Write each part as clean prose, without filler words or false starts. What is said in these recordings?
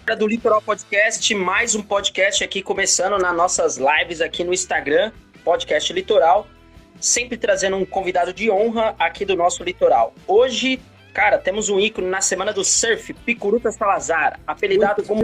Do Litoral Podcast, mais um podcast aqui começando nas nossas lives aqui no Instagram, Podcast Litoral, sempre trazendo um convidado de honra aqui do nosso litoral. Hoje, cara, temos um ícone na Semana do Surf, Picuruta Salazar, apelidado como...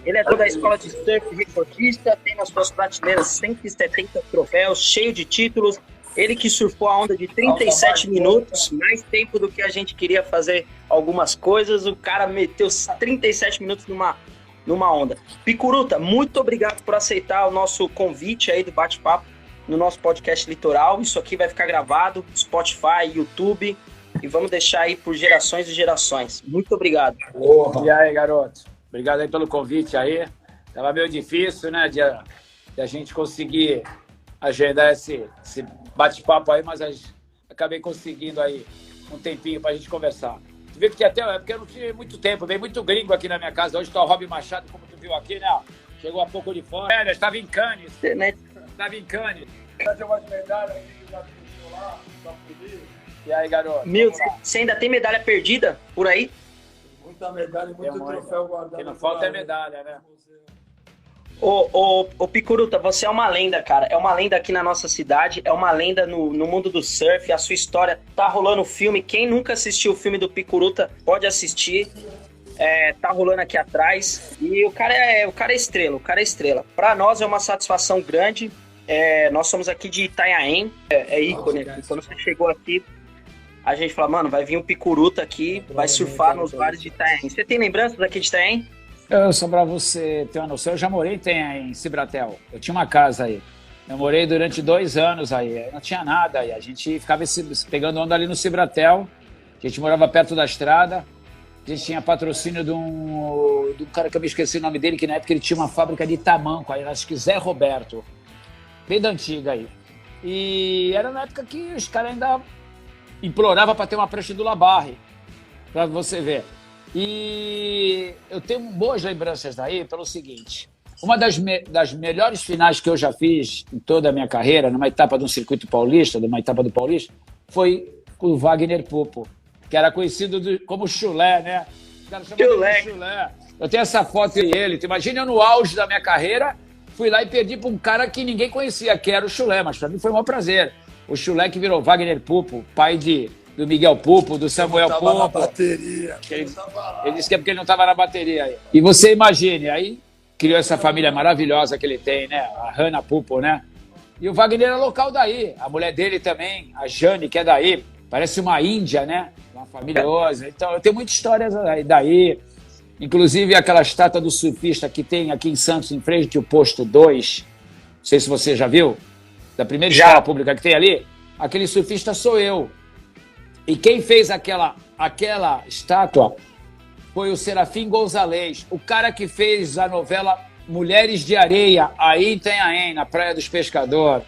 Ele é da escola de surf, recordista, tem nas suas prateleiras 170 troféus, cheio de títulos. Ele que surfou a onda de 37 minutos, mais tempo do que a gente queria fazer algumas coisas. O cara meteu 37 minutos numa onda. Picuruta, muito obrigado por aceitar o nosso convite aí do bate-papo no nosso podcast Litoral. Isso aqui vai ficar gravado, Spotify, YouTube, e vamos deixar aí por gerações e gerações. Muito obrigado. E aí, garoto? Obrigado aí pelo convite aí. Tava meio difícil, né, de a gente conseguir agendar esse bate-papo aí, mas acabei conseguindo aí um tempinho pra gente conversar. Tu viu que até é porque eu não tive muito tempo, veio muito gringo aqui na minha casa. Hoje tá o Robin Machado, como tu viu aqui, né? Chegou há pouco de fome. Estava em Cannes. Estava em Cannes. Tem umas medalhas aí que já deixou lá, tá feliz. E aí, garoto? Meu, você ainda tem medalha perdida por aí? Muita medalha e muito troféu guardado. O que não falta é medalha, né? Ô Picuruta, você é uma lenda, cara. É uma lenda aqui na nossa cidade, é uma lenda no mundo do surf. A sua história tá rolando o filme. Quem nunca assistiu o filme do Picuruta pode assistir. Tá rolando aqui atrás. E o cara é estrela, Pra nós é uma satisfação grande. Nós somos aqui de Itanhaém, é ícone aqui. Quando você chegou aqui, a gente fala, mano, vai vir um Picuruta aqui, vai surfar nos bares de Itanhaém. Você tem lembranças daqui de Itanhaém? Só pra você ter uma noção, eu já morei em Cibratel. Eu tinha uma casa aí. Eu morei durante 2 anos aí. Não tinha nada aí. A gente ficava pegando onda ali no Cibratel. A gente morava perto da estrada. A gente tinha patrocínio de um cara que eu me esqueci o nome dele, que na época ele tinha uma fábrica de tamanco aí, acho que Zé Roberto. Bem da antiga aí. E era na época que os caras ainda imploravam para ter uma prancha do Labarre, para você ver. E eu tenho boas lembranças daí pelo seguinte: uma das melhores finais que eu já fiz em toda a minha carreira, numa etapa do circuito paulista, foi com o Wagner Pupo, que era conhecido como Chulé, né? Os caras chamavam de Chulé. Eu tenho essa foto e ele. Imagina eu no auge da minha carreira, fui lá e perdi para um cara que ninguém conhecia, que era o Chulé, mas para mim foi um prazer. O Chulé que virou Wagner Pupo, pai do Miguel Pupo, do Samuel Pupo. Na bateria. Ele disse que é porque ele não estava na bateria aí. E você imagine, aí criou essa família maravilhosa que ele tem, né? A Hanna Pupo, né? E o Wagner é local daí. A mulher dele também, a Jane, que é daí. Parece uma índia, né? Uma família maravilhosa. Então, eu tenho muitas histórias daí. Inclusive, aquela estátua do surfista que tem aqui em Santos, em frente ao posto 2. Não sei se você já viu. Da primeira escola pública que tem ali. Aquele surfista sou eu. E quem fez aquela estátua foi o Serafim Gonzalez, o cara que fez a novela Mulheres de Areia, aí em Itanhaém, na Praia dos Pescadores.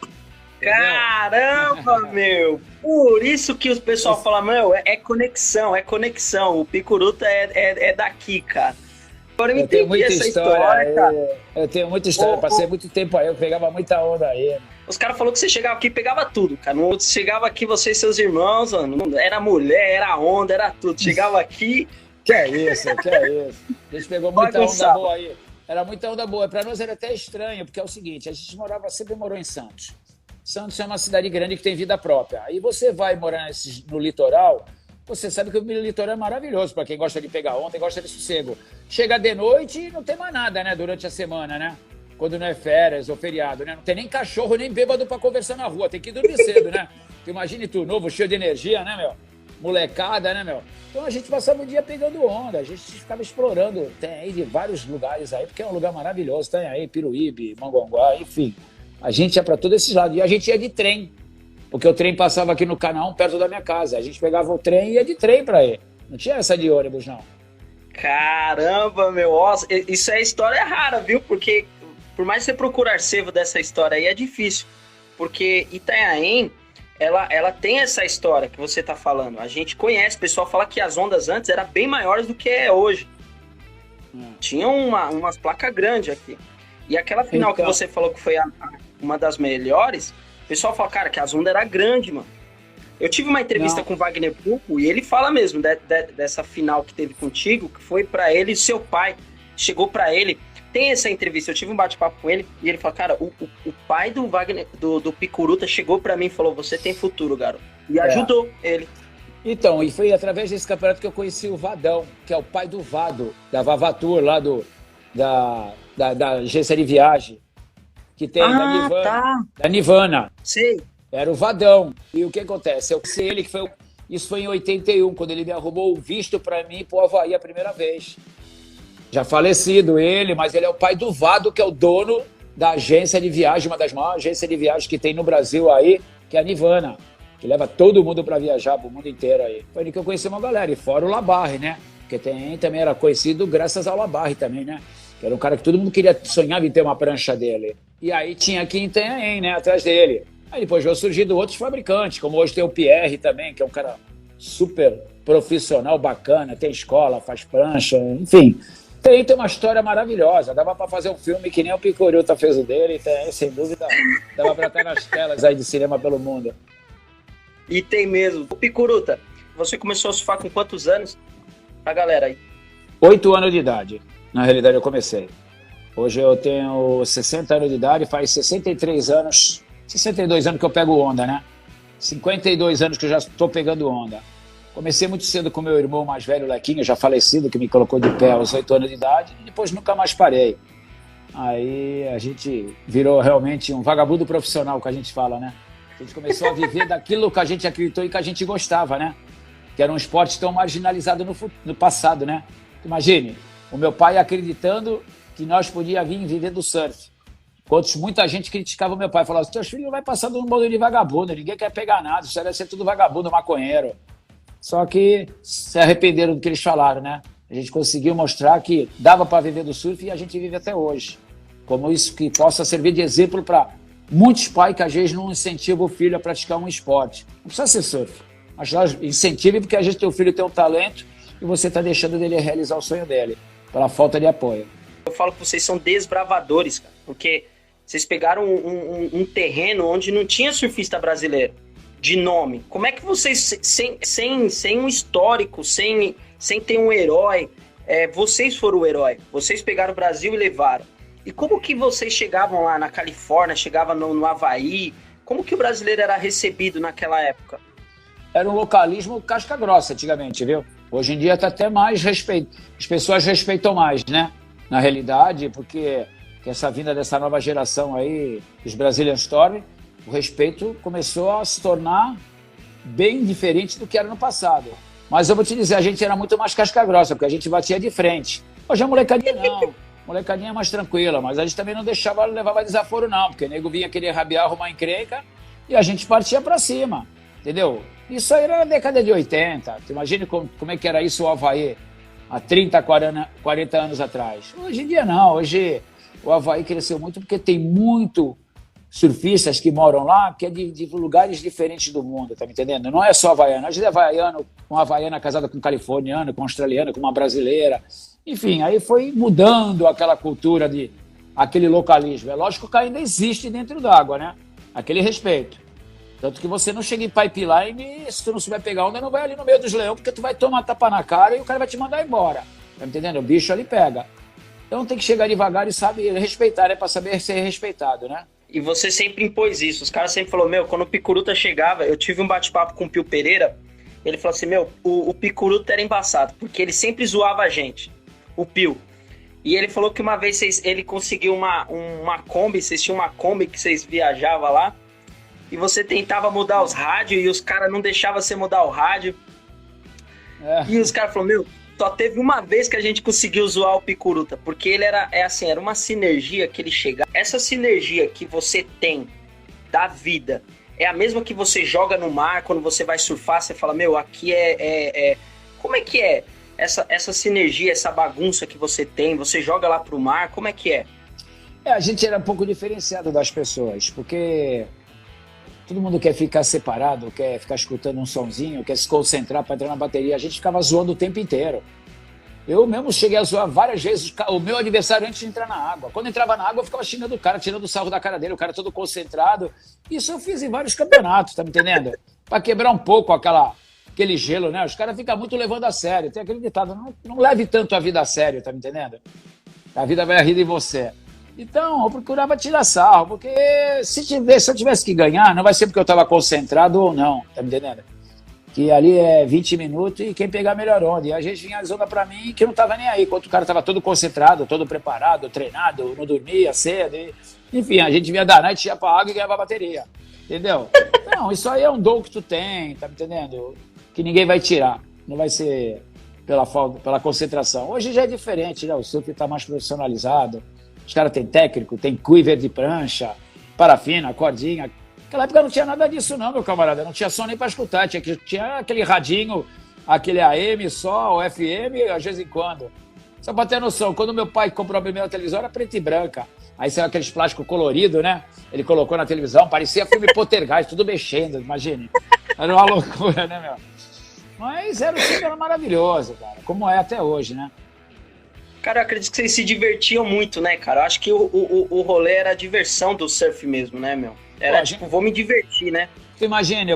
Caramba, meu! Por isso que o pessoal fala, meu, é conexão. O Picuruta é daqui, cara. Agora eu entendi essa história, cara. Eu tenho muita história, passei muito tempo aí, eu pegava muita onda aí. Os caras falaram que você chegava aqui e pegava tudo, cara. Você chegava aqui, você e seus irmãos, mano, era mulher, era onda, era tudo. Chegava aqui... Que é isso. A gente pegou muita onda boa aí. Era muita onda boa. Pra nós era até estranho, porque é o seguinte, a gente sempre morou em Santos. Santos é uma cidade grande que tem vida própria. Aí você vai morar no litoral, você sabe que o litoral é maravilhoso para quem gosta de pegar onda e gosta de sossego. Chega de noite e não tem mais nada, né, durante a semana, né? Quando não é férias ou feriado, né? Não tem nem cachorro, nem bêbado pra conversar na rua. Tem que dormir cedo, né? Tu imagine tu, novo, cheio de energia, né, meu? Molecada, né, meu? Então a gente passava o dia pegando onda. A gente ficava explorando. Tem aí de vários lugares aí, porque é um lugar maravilhoso. Tem aí Piruíbe, Mongonguá, enfim. A gente ia pra todos esses lados. E a gente ia de trem. Porque o trem passava aqui no Canal, perto da minha casa. A gente pegava o trem e ia de trem pra ir. Não tinha essa de ônibus, não. Caramba, meu. Isso é história rara, viu? Porque... Por mais que você procure arquivo dessa história aí, é difícil. Porque Itanhaém, ela tem essa história que você tá falando. A gente conhece, o pessoal fala que as ondas antes eram bem maiores do que é hoje. Tinha umas placas grandes aqui. E aquela final que você falou que foi uma das melhores, o pessoal fala, cara, que as ondas eram grandes, mano. Eu tive uma entrevista com o Wagner Pupo e ele fala mesmo dessa final que teve contigo, que foi pra ele e seu pai. chegou pra ele, tem essa entrevista, eu tive um bate-papo com ele, e ele falou, cara, o pai do Wagner, do Picuruta, chegou pra mim e falou, você tem futuro, garoto. E ajudou ele. Então, e foi através desse campeonato que eu conheci o Vadão, que é o pai do Vado, da Vavatur, lá da agência de viagem, que tem da Nirvana. Tá. Da Nirvana. Sei. Era o Vadão. E o que acontece? Eu conheci ele, isso foi em 81, quando ele me arrumou o visto para mim pro Havaí a primeira vez. Já falecido ele, mas ele é o pai do Vado, que é o dono da agência de viagem, uma das maiores agências de viagem que tem no Brasil aí, que é a Nirvana, que leva todo mundo para viajar pro mundo inteiro aí. Foi ali que eu conheci uma galera, e fora o Labarre, né? Porque também era conhecido graças ao Labarre também, né? Que era um cara que todo mundo sonhava em ter uma prancha dele. E aí tinha aqui em Itanhaém, né? Atrás dele. Aí depois veio surgindo outros fabricantes, como hoje tem o Pierre também, que é um cara super profissional, bacana, tem escola, faz prancha, enfim. Tem uma história maravilhosa, dava para fazer um filme que nem o Picuruta fez o dele, então, sem dúvida, dava para estar nas telas aí de cinema pelo mundo. E tem mesmo. O Picuruta, você começou a surfar com quantos anos? A galera aí. 8 anos de idade, na realidade eu comecei. Hoje eu tenho 60 anos de idade, faz 62 anos que eu pego onda, né? 52 anos que eu já estou pegando onda. Comecei muito cedo com meu irmão mais velho, Lequinho, já falecido, que me colocou de pé aos 8 anos de idade, e depois nunca mais parei. Aí a gente virou realmente um vagabundo profissional, que a gente fala, né? A gente começou a viver daquilo que a gente acreditou e que a gente gostava, né? Que era um esporte tão marginalizado no passado, né? Imagine, o meu pai acreditando que nós podíamos vir viver do surf. Enquanto muita gente criticava o meu pai, falava, teus filhos vai passar de um bando de vagabundo, ninguém quer pegar nada, isso deve ser tudo vagabundo, maconheiro. Só que se arrependeram do que eles falaram, né? A gente conseguiu mostrar que dava para viver do surf e a gente vive até hoje. Como isso que possa servir de exemplo para muitos pais que às vezes não incentivam o filho a praticar um esporte. Não precisa ser surf, mas incentive porque às vezes teu filho tem um talento e você está deixando dele realizar o sonho dele, pela falta de apoio. Eu falo que vocês são desbravadores, cara, porque vocês pegaram um terreno onde não tinha surfista brasileiro de nome. Como é que vocês, sem um histórico, sem ter um herói, vocês foram o herói? Vocês pegaram o Brasil e levaram. E como que vocês chegavam lá na Califórnia, chegavam no Havaí? Como que o brasileiro era recebido naquela época? Era um localismo casca grossa antigamente, viu? Hoje em dia está até mais respeito. As pessoas respeitam mais, né? Na realidade, porque essa vinda dessa nova geração aí, dos Brazilian Storm, o respeito começou a se tornar bem diferente do que era no passado. Mas eu vou te dizer, a gente era muito mais casca grossa, porque a gente batia de frente. Hoje a molecadinha não. Molecadinha é mais tranquila, mas a gente também não deixava, levava desaforo não, porque o nego vinha querer rabiar, arrumar encrenca, e a gente partia pra cima, entendeu? Isso aí era na década de 80. Tu imagina como é que era isso o Havaí há 30, 40 anos atrás. Hoje em dia não, hoje o Havaí cresceu muito porque tem muito surfistas que moram lá, que é de lugares diferentes do mundo, tá me entendendo? Não é só havaiano, às vezes é havaiano, uma havaiana casada com um californiano, com um australiano, com uma brasileira. Enfim, aí foi mudando aquela cultura aquele localismo. É lógico que ainda existe dentro d'água, né? Aquele respeito. Tanto que você não chega em pipeline e se tu não souber pegar onda, não vai ali no meio dos leões, porque tu vai tomar tapa na cara e o cara vai te mandar embora. Tá me entendendo? O bicho ali pega. Então tem que chegar devagar e saber respeitar, né? Pra saber ser respeitado, né? E você sempre impôs isso. Os caras sempre falaram, quando o Picuruta chegava, eu tive um bate-papo com o Pio Pereira, ele falou assim, o Picuruta era embaçado, porque ele sempre zoava a gente, o Pio. E ele falou que uma vez ele conseguiu uma Kombi, vocês tinham uma Kombi que vocês viajavam lá, e você tentava mudar os rádios, e os caras não deixavam você mudar o rádio. E os caras falaram, só teve uma vez que a gente conseguiu zoar o Picuruta, porque ele era uma sinergia que ele chegava. Essa sinergia que você tem da vida é a mesma que você joga no mar, quando você vai surfar, você fala, aqui Como é que é essa sinergia, essa bagunça que você tem? Você joga lá pro mar, como é que é? A gente era um pouco diferenciado das pessoas, porque todo mundo quer ficar separado, quer ficar escutando um sonzinho, quer se concentrar para entrar na bateria. A gente ficava zoando o tempo inteiro. Eu mesmo cheguei a zoar várias vezes o meu adversário antes de entrar na água. Quando entrava na água, eu ficava xingando o cara, tirando o sarro da cara dele, o cara todo concentrado. Isso eu fiz em vários campeonatos, tá me entendendo? Para quebrar um pouco aquele gelo, né? Os caras ficam muito levando a sério. Tem aquele ditado, não leve tanto a vida a sério, tá me entendendo? A vida vai rir de você. Então, eu procurava tirar sarro, porque se eu tivesse que ganhar, não vai ser porque eu estava concentrado ou não, tá me entendendo? Que ali é 20 minutos e quem pegar a melhor onda. E a gente vinha as ondas pra mim que eu não tava nem aí, enquanto o cara tava todo concentrado, todo preparado, treinado, não dormia cedo. Enfim, a gente vinha da noite, ia pra água e ganhava bateria. Entendeu? Não, isso aí é um dom que tu tem, tá me entendendo? Que ninguém vai tirar. Não vai ser pela concentração. Hoje já é diferente, né? O surf tá mais profissionalizado. Os caras têm técnico, tem quiver de prancha, parafina, cordinha. Naquela época não tinha nada disso não, meu camarada. Não tinha som nem para escutar. Tinha aquele radinho, aquele AM só, o FM, às vez em quando. Só para ter noção, quando meu pai comprou a primeira televisão, era preta e branca. Aí saiu aqueles plásticos coloridos, né? Ele colocou na televisão, parecia filme Poltergeist, tudo mexendo, imagine. Era uma loucura, né, meu? Mas era um filme maravilhoso, cara. Como é até hoje, né? Cara, eu acredito que vocês se divertiam muito, né, cara? Eu acho que o rolê era a diversão do surf mesmo, né, meu? Era vou me divertir, né? Imagina,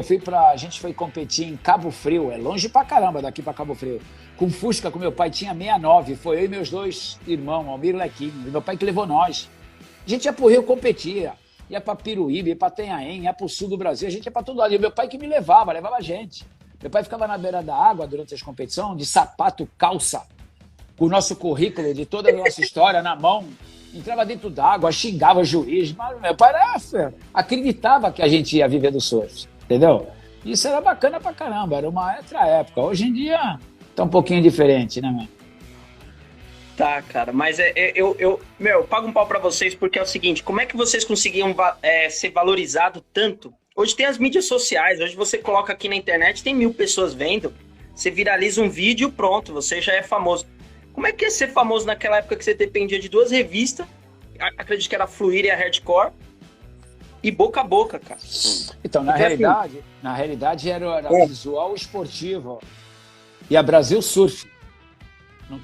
a gente foi competir em Cabo Frio, é longe pra caramba daqui pra Cabo Frio. Com Fusca, com meu pai, tinha 69, foi eu e meus dois irmãos, Almir e Lequinho, e meu pai que levou nós. A gente ia pro Rio, competia, ia pra Piruíbe, ia pra Tenhaém, ia pro sul do Brasil, a gente ia pra todo lado. E meu pai que me levava a gente. Meu pai ficava na beira da água durante as competições, de sapato, calça, com o nosso currículo de toda a nossa história na mão, entrava dentro d'água, xingava o juiz, mas meu pai acreditava que a gente ia viver do surf, entendeu? Isso era bacana pra caramba, era uma outra época. Hoje em dia tá um pouquinho diferente, né, mano? Tá, cara, mas eu pago um pau pra vocês porque é o seguinte, como é que vocês conseguiam ser valorizado tanto? Hoje tem as mídias sociais, hoje você coloca aqui na internet, tem 1000 pessoas vendo, você viraliza um vídeo, pronto, você já é famoso. Como é que é ser famoso naquela época que você dependia de 2 revistas, acredito que era a Fluir e a Hardcore, e boca a boca, cara? Então, na realidade era Visual Esportivo e a Brasil Surf.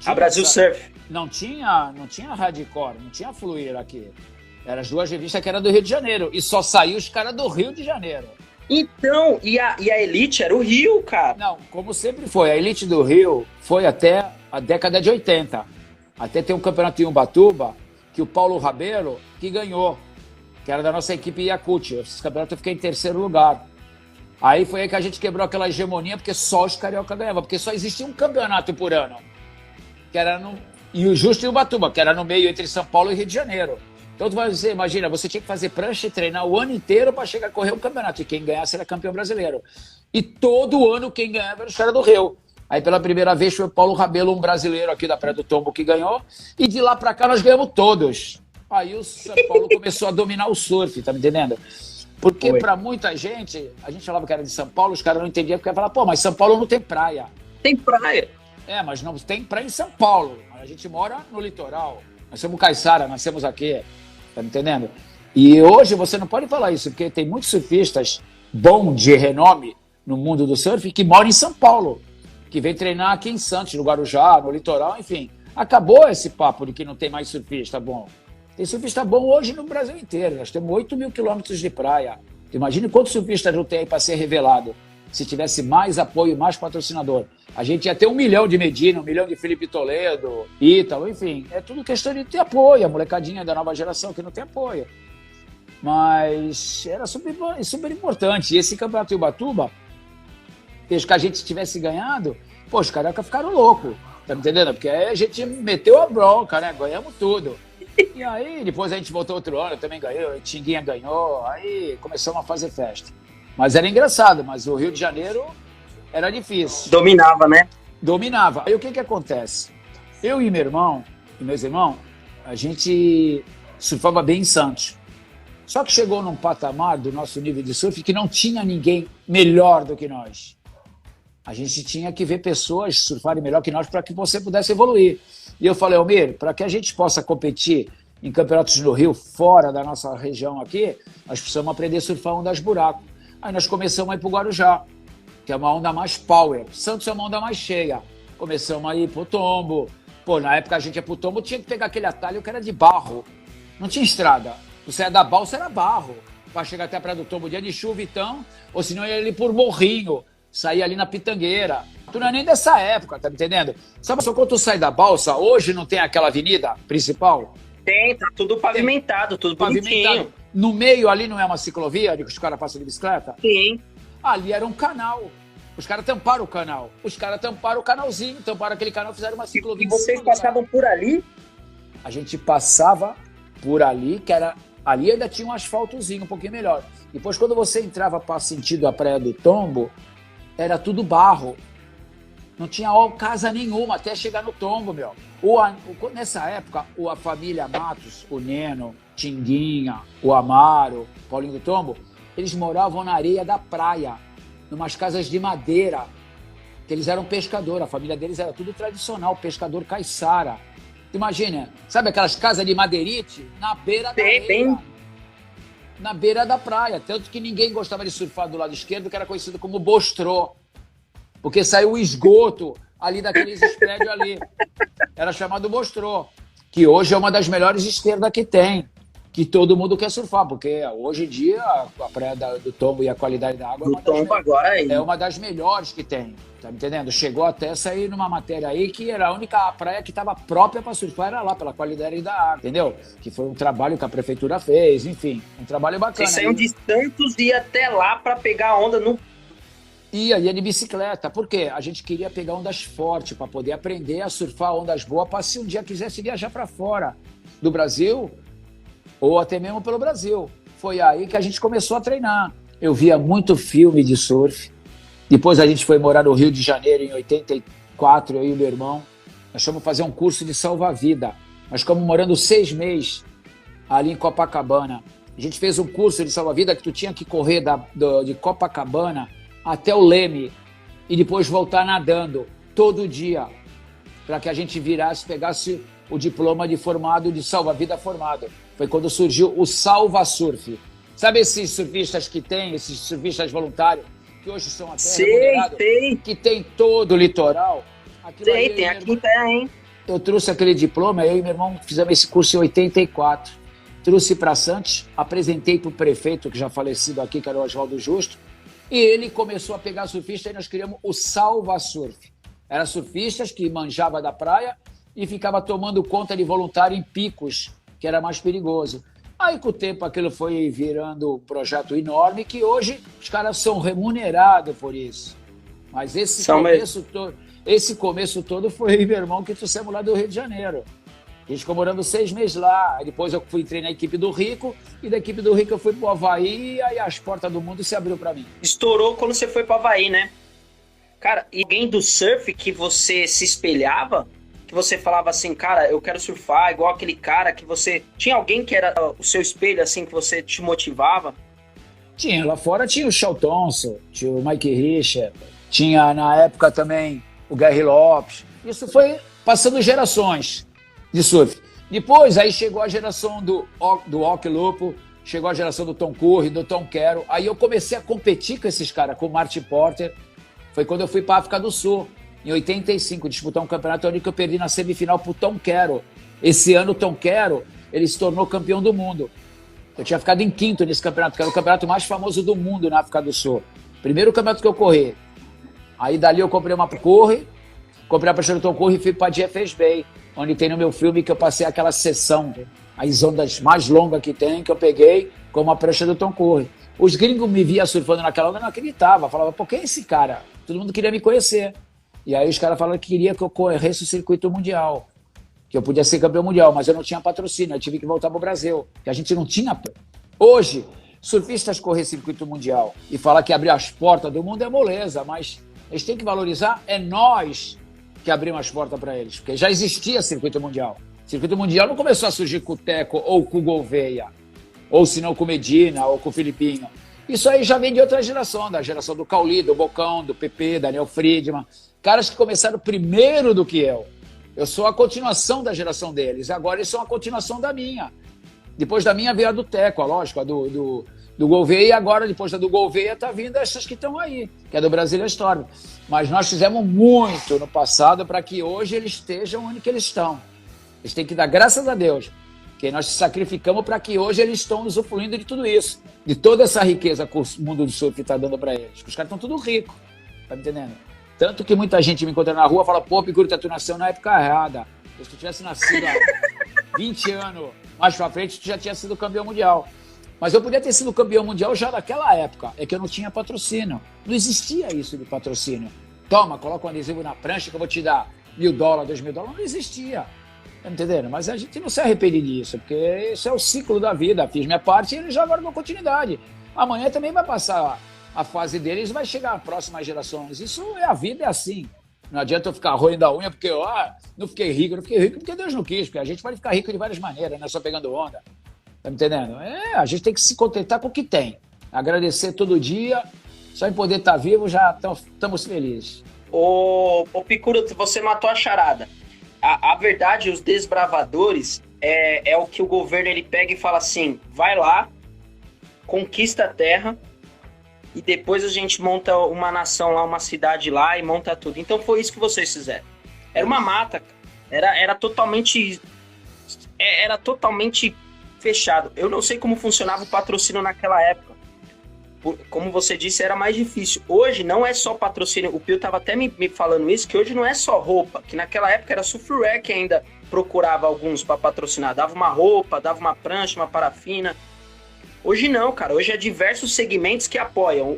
A Brasil Surf. Não tinha Hardcore, não tinha Fluir aqui. Eram as 2 revistas que eram do Rio de Janeiro, e só saiu os caras do Rio de Janeiro. Então, e a Elite era o Rio, cara? Não, como sempre foi, a Elite do Rio foi até a década de 80. Até tem um campeonato em Ubatuba, que o Paulo Rabelo, que ganhou, que era da nossa equipe Yakult. Esse campeonato eu fiquei em 3º lugar. Aí foi aí que a gente quebrou aquela hegemonia, porque só os carioca ganhavam, porque só existia um campeonato por ano, que era e o Justo em Ubatuba, que era no meio entre São Paulo e Rio de Janeiro. Então você imagina, você tinha que fazer prancha e treinar o ano inteiro para chegar a correr um campeonato, e quem ganhasse era campeão brasileiro. E todo ano quem ganhava era os caras do Rio. Aí pela primeira vez foi o Paulo Rabelo, um brasileiro aqui da Praia do Tombo, que ganhou, e de lá para cá nós ganhamos todos. Aí o São Paulo começou a dominar o surf, tá me entendendo? Porque para muita gente, a gente falava que era de São Paulo, os caras não entendiam, porque falavam, pô, mas São Paulo não tem praia. Tem praia. Mas não tem praia em São Paulo. A gente mora no litoral. Nós somos Caiçara, nascemos aqui. Tá me entendendo? E hoje você não pode falar isso, porque tem muitos surfistas bons de renome no mundo do surf que moram em São Paulo, que vem treinar aqui em Santos, no Guarujá, no litoral, enfim. Acabou esse papo de que não tem mais surfista bom. Tem surfista bom hoje no Brasil inteiro. Nós temos 8.000 quilômetros de praia. Imagine quantos surfistas não tem aí para ser revelado. Se tivesse mais apoio, mais patrocinador. A gente ia ter 1 milhão de Medina, 1 milhão de Felipe Toledo, Ítalo, enfim. É tudo questão de ter apoio. A molecadinha da nova geração que não tem apoio. Mas era super importante. E esse campeonato de Ubatuba, desde que a gente tivesse ganhado, pô, os cariocas ficaram loucos. Tá me entendendo? Porque aí a gente meteu a bronca, né? Ganhamos tudo. E aí, depois a gente voltou outro ano, eu também ganhei, o Tinguinha ganhou, aí começamos a fazer festa. Mas era engraçado, mas o Rio de Janeiro era difícil. Dominava, né? Dominava. Aí o que acontece? Eu e meu irmão, e meus irmãos, a gente surfava bem em Santos. Só que chegou num patamar do nosso nível de surf que não tinha ninguém melhor do que nós. A gente tinha que ver pessoas surfarem melhor que nós para que você pudesse evoluir. E eu falei, Almir, para que a gente possa competir em campeonatos no Rio, fora da nossa região aqui, nós precisamos aprender a surfar ondas buraco. Aí nós começamos a ir para o Guarujá, que é uma onda mais power. Santos é uma onda mais cheia. Começamos a ir para o Tombo. Pô, na época a gente ia para o Tombo, tinha que pegar aquele atalho que era de barro. Não tinha estrada. Você ia da balsa, era barro. Para chegar até a Praia do Tombo, dia de chuva então, ou senão ia ali por Morrinho, sair ali na Pitangueira. Tu não é nem dessa época, tá me entendendo? Sabe só quando tu sai da balsa, hoje não tem aquela avenida principal? Tem, tá tudo pavimentado, tudo bonitinho. No meio ali não é uma ciclovia, que os caras passam de bicicleta? Sim. Ali era um canal. Os caras tamparam o canal. Os caras tamparam o canalzinho, tamparam aquele canal, fizeram uma ciclovia. E vocês passavam por ali? A gente passava por ali, que era... Ali ainda tinha um asfaltozinho um pouquinho melhor. Depois, quando você entrava para sentido a Praia do Tombo, era tudo barro. Não tinha casa nenhuma até chegar no Tombo, meu. Nessa época, a família Matos, o Neno, Tinguinha, o Amaro, Paulinho do Tombo, eles moravam na areia da praia, numas casas de madeira, que eles eram pescadores. A família deles era tudo tradicional, pescador caiçara. Imagina, sabe aquelas casas de madeirite na beira da areia? Na beira da praia. Tanto que ninguém gostava de surfar do lado esquerdo, que era conhecido como Bostrô. Porque saiu o esgoto ali daqueles prédios ali. Era chamado Bostrô. Que hoje é uma das melhores esquerdas que tem. Que todo mundo quer surfar. Porque hoje em dia a Praia do Tombo e a qualidade da água é uma das melhores que tem. Tá me entendendo? Chegou até sair numa matéria aí que era a única praia que estava própria para surfar, era lá, pela qualidade da água, entendeu? Que foi um trabalho que a prefeitura fez, enfim, um trabalho bacana. Vocês saíam de Santos e ia até lá para pegar onda no... Ia de bicicleta. Por quê? A gente queria pegar ondas fortes para poder aprender a surfar ondas boas para se um dia quisesse viajar para fora do Brasil ou até mesmo pelo Brasil. Foi aí que a gente começou a treinar. Eu via muito filme de surf. Depois a gente foi morar no Rio de Janeiro em 84, eu e o meu irmão. Nós fomos fazer um curso de salva-vida. Nós ficamos morando 6 meses ali em Copacabana. A gente fez um curso de salva-vida que tu tinha que correr de Copacabana até o Leme e depois voltar nadando todo dia para que a gente pegasse o diploma de formado, de salva-vida formado. Foi quando surgiu o Salva Surf. Sabe esses surfistas que tem, esses surfistas voluntários, que hoje são até remunerados, que tem todo o litoral? Tem aqui tem. Eu trouxe aquele diploma, eu e meu irmão fizemos esse curso em 84. Trouxe para Santos, apresentei para o prefeito, que já falecido aqui, que era o Oswaldo Justo, e ele começou a pegar surfista e nós criamos o Salva Surf. Eram surfistas que manjavam da praia e ficava tomando conta de voluntário em picos, que era mais perigoso. Aí, com o tempo, aquilo foi virando um projeto enorme que hoje os caras são remunerados por isso. Mas esse começo todo foi meu irmão que trouxemos lá do Rio de Janeiro. A gente ficou morando 6 meses lá. Aí depois eu fui treinar a equipe do Rico e da equipe do Rico eu fui pro Havaí e aí as portas do mundo se abriu para mim. Estourou quando você foi pro Havaí, né? Cara, e alguém do surf que você se espelhava? Que você falava assim, cara, eu quero surfar igual aquele cara que você... Tinha alguém que era o seu espelho, assim, que você te motivava? Tinha, lá fora tinha o Shel Thompson, tinha o Mike Richard, tinha na época também o Gary Lopes. Isso foi passando gerações de surf. Depois aí chegou a geração do Ock Lupo, chegou a geração do Tom Curry, do Tom Quero. Aí eu comecei a competir com esses caras, com o Martin Porter. Foi quando eu fui para a África do Sul. Em 85, disputar um campeonato onde eu perdi na semifinal pro Tom Quero. Esse ano o Tom Quero, ele se tornou campeão do mundo. Eu tinha ficado em quinto nesse campeonato, que era o campeonato mais famoso do mundo na África do Sul. Primeiro campeonato que eu corri. Aí dali eu comprei uma Curry, comprei a prancha do Tom Curry e fui para Jeffreys Bay, onde tem no meu filme que eu passei aquela sessão, as ondas mais longas que tem, que eu peguei com uma prancha do Tom Curry. Os gringos me via surfando naquela onda, não acreditava. Falava, pô, quem é esse cara? Todo mundo queria me conhecer. E aí os caras falaram que queria que eu corresse o circuito mundial, que eu podia ser campeão mundial, mas eu não tinha patrocínio, eu tive que voltar para o Brasil, que a gente não tinha. Hoje, surfistas correr circuito mundial e falar que abriu as portas do mundo é moleza, mas eles têm que valorizar, é nós que abrimos as portas para eles, porque já existia circuito mundial. Circuito mundial não começou a surgir com o Teco ou com o Gouveia, ou se não com o Medina ou com o Filipinho. Isso aí já vem de outra geração, da geração do Cauli, do Bocão, do PP, Daniel Friedman, caras que começaram primeiro do que eu. Eu sou a continuação da geração deles, agora eles são a continuação da minha. Depois da minha veio a do Teco, lógico, a do Gouveia, e agora depois da do Gouveia tá vindo essas que estão aí, que é do Brasília Storm. Mas nós fizemos muito no passado para que hoje eles estejam onde que eles estão. Eles têm que dar graças a Deus, que nós se sacrificamos para que hoje eles estão usufruindo de tudo isso, de toda essa riqueza que o mundo do surf está dando para eles. Os caras estão tudo ricos, tá me entendendo? Tanto que muita gente me encontra na rua e fala, pô, Picurita, tu nasceu na época errada. Se tu tivesse nascido há 20 anos mais pra frente, tu já tinha sido campeão mundial. Mas eu podia ter sido campeão mundial já naquela época. É que eu não tinha patrocínio. Não existia isso de patrocínio. Toma, coloca um adesivo na prancha que eu vou te dar $1.000, $2.000. Não existia. Tá entendendo? Mas a gente não se arrepende disso, porque isso é o ciclo da vida. Fiz minha parte e eles já agora dão continuidade. Amanhã também vai passar a fase deles, vai chegar às próximas gerações. Isso é a vida, é assim. Não adianta eu ficar roendo a unha porque não fiquei rico. Não fiquei rico porque Deus não quis, porque a gente pode ficar rico de várias maneiras, não é só pegando onda. Tá me entendendo? A gente tem que se contentar com o que tem. Agradecer todo dia, só em poder estar vivo já estamos felizes. Ô Picura, você matou a charada. A verdade, os desbravadores é o que o governo ele pega e fala assim, vai lá, conquista a terra e depois a gente monta uma nação lá, uma cidade lá e monta tudo. Então foi isso que vocês fizeram. Era uma mata, era totalmente fechado. Eu não sei como funcionava o patrocínio naquela época. Como você disse, era mais difícil. Hoje não é só patrocínio. O Pio estava até me falando isso, que hoje não é só roupa, que naquela época era Surfwear que ainda procurava alguns para patrocinar. Dava uma roupa, dava uma prancha, uma parafina. Hoje não, cara. Hoje é diversos segmentos que apoiam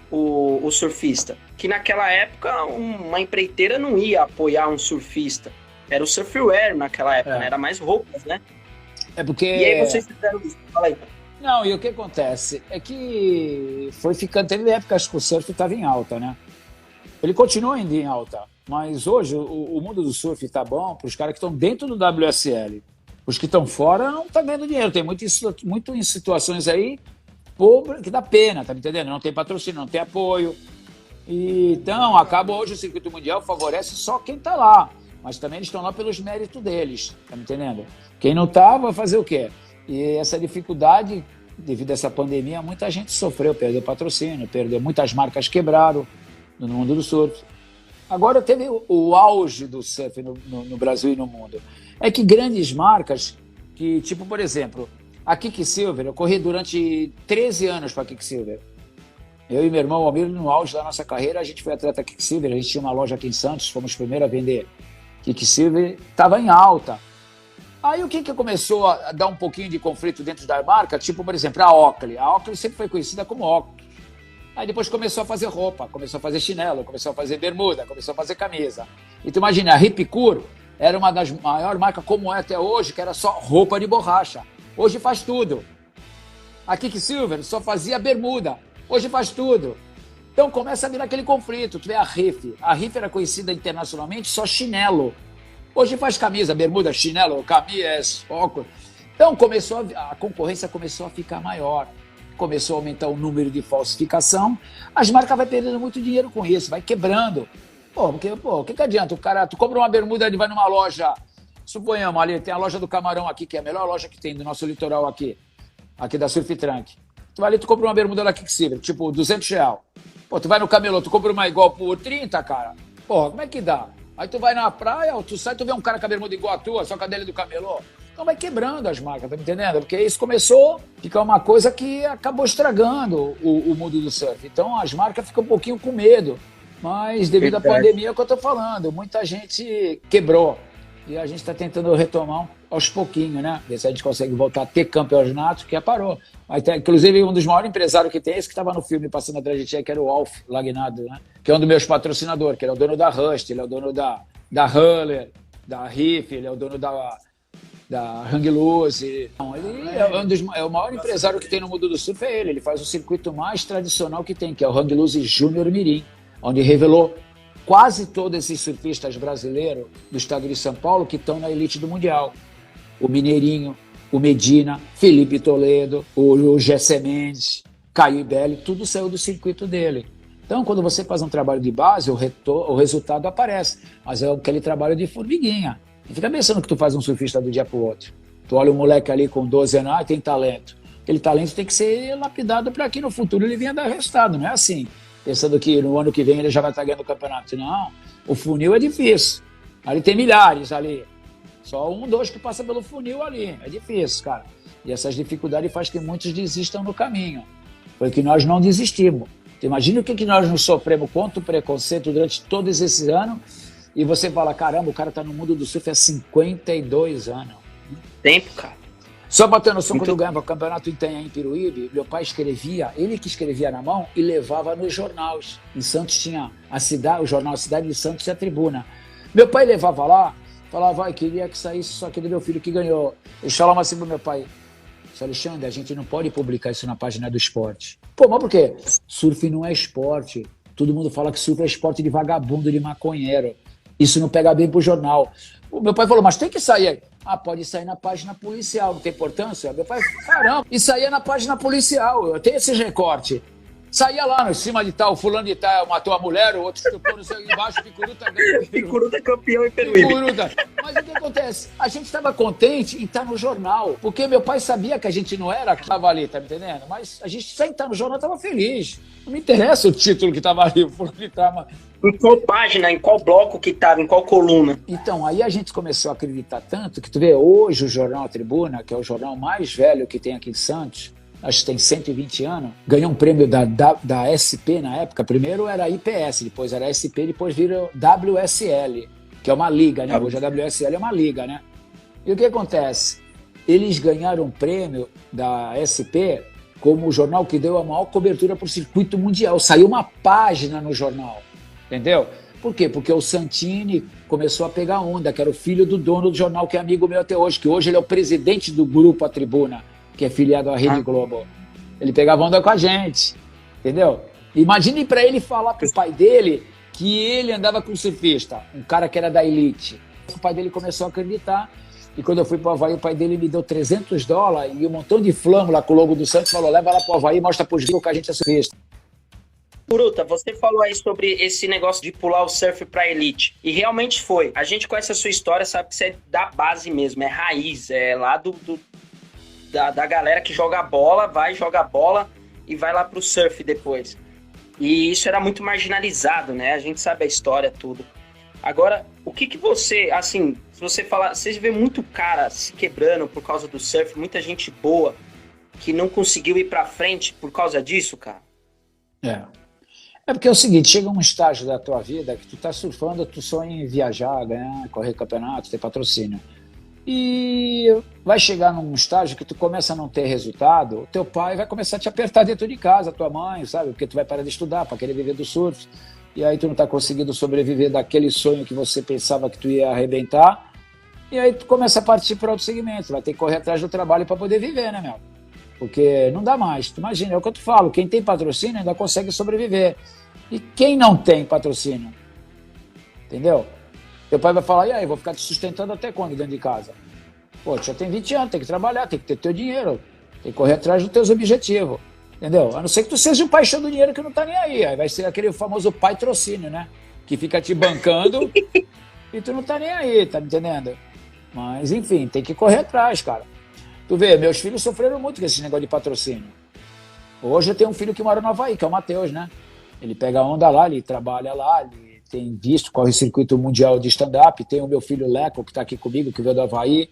o surfista. Que naquela época uma empreiteira não ia apoiar um surfista. Era o Surfwear naquela época, né? Era mais roupas, né? É porque... E aí vocês fizeram isso. Fala aí. Não, e o que acontece é que teve épocas que o surf estava em alta, né? Ele continua ainda em alta, mas hoje o mundo do surf está bom para os caras que estão dentro do WSL. Os que estão fora não estão ganhando dinheiro. Tem muito em situações aí que dá pena, tá me entendendo? Não tem patrocínio, não tem apoio. Então, acaba hoje o circuito mundial, favorece só quem está lá. Mas também eles estão lá pelos méritos deles, tá me entendendo? Quem não está, vai fazer o quê? E essa dificuldade, devido a essa pandemia, muita gente sofreu, perdeu patrocínio, muitas marcas quebraram no mundo do surf. Agora teve o auge do surf no Brasil e no mundo. É que grandes marcas, que tipo, por exemplo, a Quicksilver, eu corri durante 13 anos para a Quicksilver. Eu e meu irmão Almir, no auge da nossa carreira, a gente foi atleta Quicksilver, a gente tinha uma loja aqui em Santos, fomos os primeiros a vender Quicksilver, estava em alta. Aí o que começou a dar um pouquinho de conflito dentro da marca? Tipo, por exemplo, a Oakley. A Oakley sempre foi conhecida como Oakley. Aí depois começou a fazer roupa, começou a fazer chinelo, começou a fazer bermuda, começou a fazer camisa. Então imagina, a Ripcur era uma das maiores marcas, como é até hoje, que era só roupa de borracha. Hoje faz tudo. A Quicksilver só fazia bermuda. Hoje faz tudo. Então começa a virar aquele conflito. Tu vê a Riff. A Riff era conhecida internacionalmente só chinelo. Hoje faz camisa, bermuda, chinelo, camisa, óculos. Então a concorrência começou a ficar maior. Começou a aumentar o número de falsificação. As marcas vão perdendo muito dinheiro com isso, vai quebrando. O que adianta? Tu compra uma bermuda e vai numa loja, suponhamos ali, tem a loja do Camarão aqui, que é a melhor loja que tem do nosso litoral aqui da Surf Trunk. Tu vai ali, tu compra uma bermuda da Quicksilver, tipo R$200. Tu vai no camelô, tu compra uma igual por 30, cara. Como é que dá? Aí tu vai na praia, tu sai, tu vê um cara com a bermuda igual a tua, só com a dele do camelô. Então vai quebrando as marcas, tá me entendendo? Porque isso começou a ficar uma coisa que acabou estragando o mundo do surf. Então as marcas ficam um pouquinho com medo. Mas devido à pandemia, é o que eu tô falando, muita gente quebrou. E a gente está tentando retomar aos pouquinhos, né? Ver se a gente consegue voltar a ter campeonato, que parou. Inclusive, um dos maiores empresários que tem, esse que estava no filme passando atrás de gente, que era o Alf Lagnado, né? Que é um dos meus patrocinadores, que ele é o dono da Rust, ele é o dono da Huller, da Riff, ele é o dono da Hang Loose. Ele é o maior empresário que tem no mundo do surf, é ele. Ele faz o circuito mais tradicional que tem, que é o Hang Loose Júnior Mirim, onde revelou quase todos esses surfistas brasileiros do estado de São Paulo que estão na elite do Mundial. O Mineirinho, o Medina, Felipe Toledo, o Gessé Mendes, Caio Ibelli, tudo saiu do circuito dele. Então, quando você faz um trabalho de base, o resultado aparece. Mas é aquele trabalho de formiguinha. Não fica pensando que tu faz um surfista do dia pro outro. Tu olha o moleque ali com 12 anos, tem talento. Aquele talento tem que ser lapidado para que no futuro ele venha dar resultado, não é assim. Pensando que no ano que vem ele já vai estar ganhando o campeonato. Não, o funil é difícil. Ali tem milhares ali. Só 1, 2 que passa pelo funil ali. É difícil, cara. E essas dificuldades fazem que muitos desistam no caminho. Foi que nós não desistimos. Imagina o que nós não sofremos quanto preconceito durante todos esses anos. E você fala, caramba, o cara tá no mundo do surf há 52 anos. Tempo, cara. Só pra ter noção, quando eu ganhava o campeonato em Itanhaém, em Peruíbe, meu pai escrevia, ele que escrevia na mão e levava nos jornais. Em Santos tinha o jornal A Cidade de Santos e a Tribuna. Meu pai levava lá, falava, queria que saísse só aquele meu filho que ganhou. Ele falava assim pro meu pai, seu Alexandre, a gente não pode publicar isso na página do esporte. Pô, mas por quê? Surf não é esporte. Todo mundo fala que surf é esporte de vagabundo, de maconheiro. Isso não pega bem pro jornal. O meu pai falou, mas tem que sair aí. Pode sair na página policial, não tem importância? Meu pai, caramba, e saía na página policial, eu tenho esse recorte. Saía lá, em cima de tal, fulano de tal matou a mulher, o outro estupou no seu embaixo, Picuruta ganhou. Picuruta campeão em Peruíbe. Mas o que acontece? A gente estava contente em estar no jornal, porque meu pai sabia que a gente não era que estava ali, tá me entendendo? Mas a gente, sem estar no jornal, estava feliz. Não me interessa o título que estava ali, o fulano de tal. Em qual página, em qual bloco que estava, em qual coluna? Então, aí a gente começou a acreditar tanto que tu vê hoje o jornal A Tribuna, que é o jornal mais velho que tem aqui em Santos, acho que tem 120 anos, ganhou um prêmio da SP na época. Primeiro era IPS, depois era SP, depois virou WSL, que é uma liga, né? Hoje a WSL é uma liga, né? E o que acontece? Eles ganharam um prêmio da SP como o jornal que deu a maior cobertura para o circuito mundial. Saiu uma página no jornal, entendeu? Por quê? Porque o Santini começou a pegar onda, que era o filho do dono do jornal, que é amigo meu até hoje, que hoje ele é o presidente do grupo A Tribuna, que é filiado à Rede Globo. Ele pegava onda com a gente, entendeu? Imagine para ele falar pro pai dele que ele andava com um surfista, um cara que era da elite. O pai dele começou a acreditar, e quando eu fui pro Havaí, o pai dele me deu $300 e um montão de flâmula com o logo do Santos, falou, leva lá pro Havaí e mostra pros gringos que a gente é surfista. Puruta, você falou aí sobre esse negócio de pular o surf pra elite. E realmente foi. A gente conhece a sua história, sabe que você é da base mesmo, é raiz, é lá da galera que joga bola, joga bola e vai lá pro surf depois. E isso era muito marginalizado, né? A gente sabe a história, tudo. Agora, o que você, assim, se você falar, você vê muito cara se quebrando por causa do surf, muita gente boa que não conseguiu ir pra frente por causa disso, cara? É porque é o seguinte, chega um estágio da tua vida que tu tá surfando, tu sonha em viajar, ganhar, correr campeonato, ter patrocínio. E vai chegar num estágio que tu começa a não ter resultado, o teu pai vai começar a te apertar dentro de casa, tua mãe, sabe? Porque tu vai parar de estudar para querer viver do surf. E aí tu não tá conseguindo sobreviver daquele sonho que você pensava que tu ia arrebentar. E aí tu começa a partir para outro segmento, vai ter que correr atrás do trabalho para poder viver, né, meu? Porque não dá mais. Tu imagina, é o que eu te falo, quem tem patrocínio ainda consegue sobreviver. E quem não tem patrocínio? Entendeu? Teu pai vai falar, e aí, vou ficar te sustentando até quando dentro de casa? Pô, tu já tem 20 anos, tem que trabalhar, tem que ter teu dinheiro, tem que correr atrás dos teus objetivos, entendeu? A não ser que tu seja um paixão do dinheiro que não tá nem aí vai ser aquele famoso patrocínio, né? Que fica te bancando e tu não tá nem aí, tá me entendendo? Mas, enfim, tem que correr atrás, cara. Tu vê, meus filhos sofreram muito com esse negócio de patrocínio. Hoje eu tenho um filho que mora no Havaí, que é o Matheus, né? Ele pega onda lá, ele trabalha lá, ele tem visto, corre o circuito mundial de stand-up. Tem o meu filho Leco, que está aqui comigo, que veio do Havaí.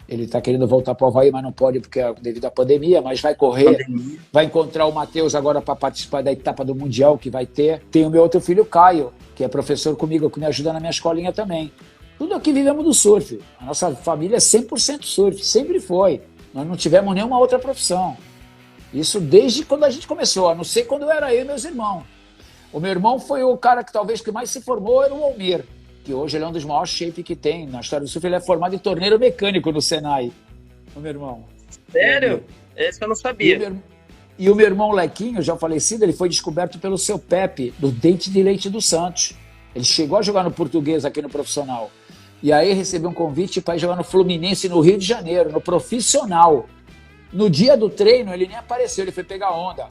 Ele está querendo voltar para o Havaí, mas não pode porque é devido à pandemia, mas vai correr. Vai encontrar o Matheus agora para participar da etapa do Mundial que vai ter. Tem o meu outro filho, Caio, que é professor comigo, que me ajuda na minha escolinha também. Tudo aqui vivemos do surf. A nossa família é 100% surf, sempre foi. Nós não tivemos nenhuma outra profissão. Isso desde quando a gente começou, a não ser quando eu era eu e meus irmãos. O meu irmão foi o cara que talvez que mais se formou, era o Almir, que hoje ele é um dos maiores shapes que tem. Na história do surf, ele é formado em torneiro mecânico no Senai. O meu irmão. Sério? Esse eu não sabia. E o meu irmão Lequinho, já falecido, ele foi descoberto pelo seu Pepe, do Dente de Leite do Santos. Ele chegou a jogar no Português aqui no profissional. E aí recebeu um convite para ir jogar no Fluminense, no Rio de Janeiro, no profissional. No dia do treino, ele nem apareceu, ele foi pegar onda.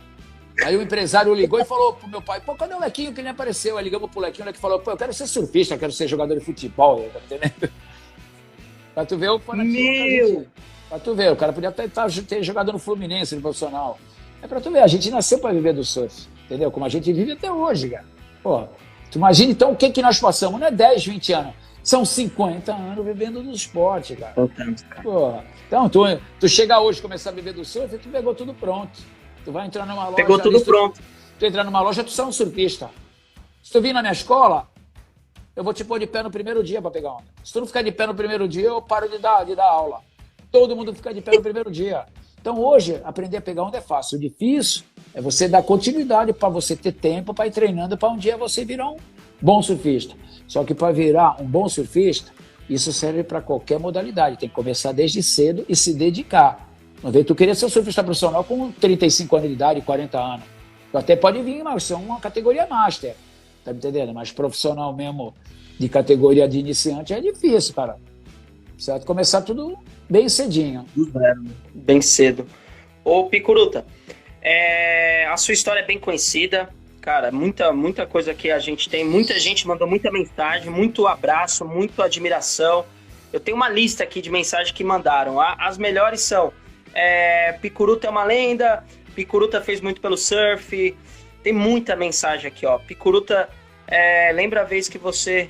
Aí o empresário ligou e falou pro meu pai, pô, cadê o Lequinho que nem apareceu? Aí ligamos pro Lequinho, o Lequinho falou, pô, eu quero ser surfista, eu quero ser jogador de futebol, tá entendendo? Pra tu ver o fanatismo. Pra tu ver, o cara podia ter jogado no Fluminense, no profissional. É pra tu ver, a gente nasceu pra viver do surf, entendeu? Como a gente vive até hoje, cara. Pô, tu imagina então o que nós passamos, não é 10, 20 anos, são 50 anos vivendo do esporte, cara. Pô, então, tu chega hoje e começar a viver do surf, tu pegou tudo pronto. Tu vai entrar numa loja... Pegou tudo pronto. Tu entrar numa loja, tu é um surfista. Se tu vir na minha escola, eu vou te pôr de pé no primeiro dia para pegar onda. Se tu não ficar de pé no primeiro dia, eu paro de dar aula. Todo mundo fica de pé no primeiro dia. Então, hoje, aprender a pegar onda é fácil. O difícil é você dar continuidade para você ter tempo para ir treinando para um dia você virar um bom surfista. Só que para virar um bom surfista, isso serve para qualquer modalidade. Tem que começar desde cedo e se dedicar. Não vem tu querer ser um surfista profissional com 35 anos de idade, 40 anos. Tu até pode vir, mas ser uma categoria master. Tá me entendendo? Mas profissional mesmo, de categoria de iniciante, é difícil, cara. Certo? Começar tudo bem cedinho. Bem cedo. Ô, Picuruta, a sua história é bem conhecida. Cara, muita coisa que a gente tem. Muita gente mandou muita mensagem, muito abraço, muita admiração. Eu tenho uma lista aqui de mensagens que mandaram. As melhores são: Picuruta é uma lenda, Picuruta fez muito pelo surf. Tem muita mensagem aqui, ó. Picuruta, lembra a vez que você...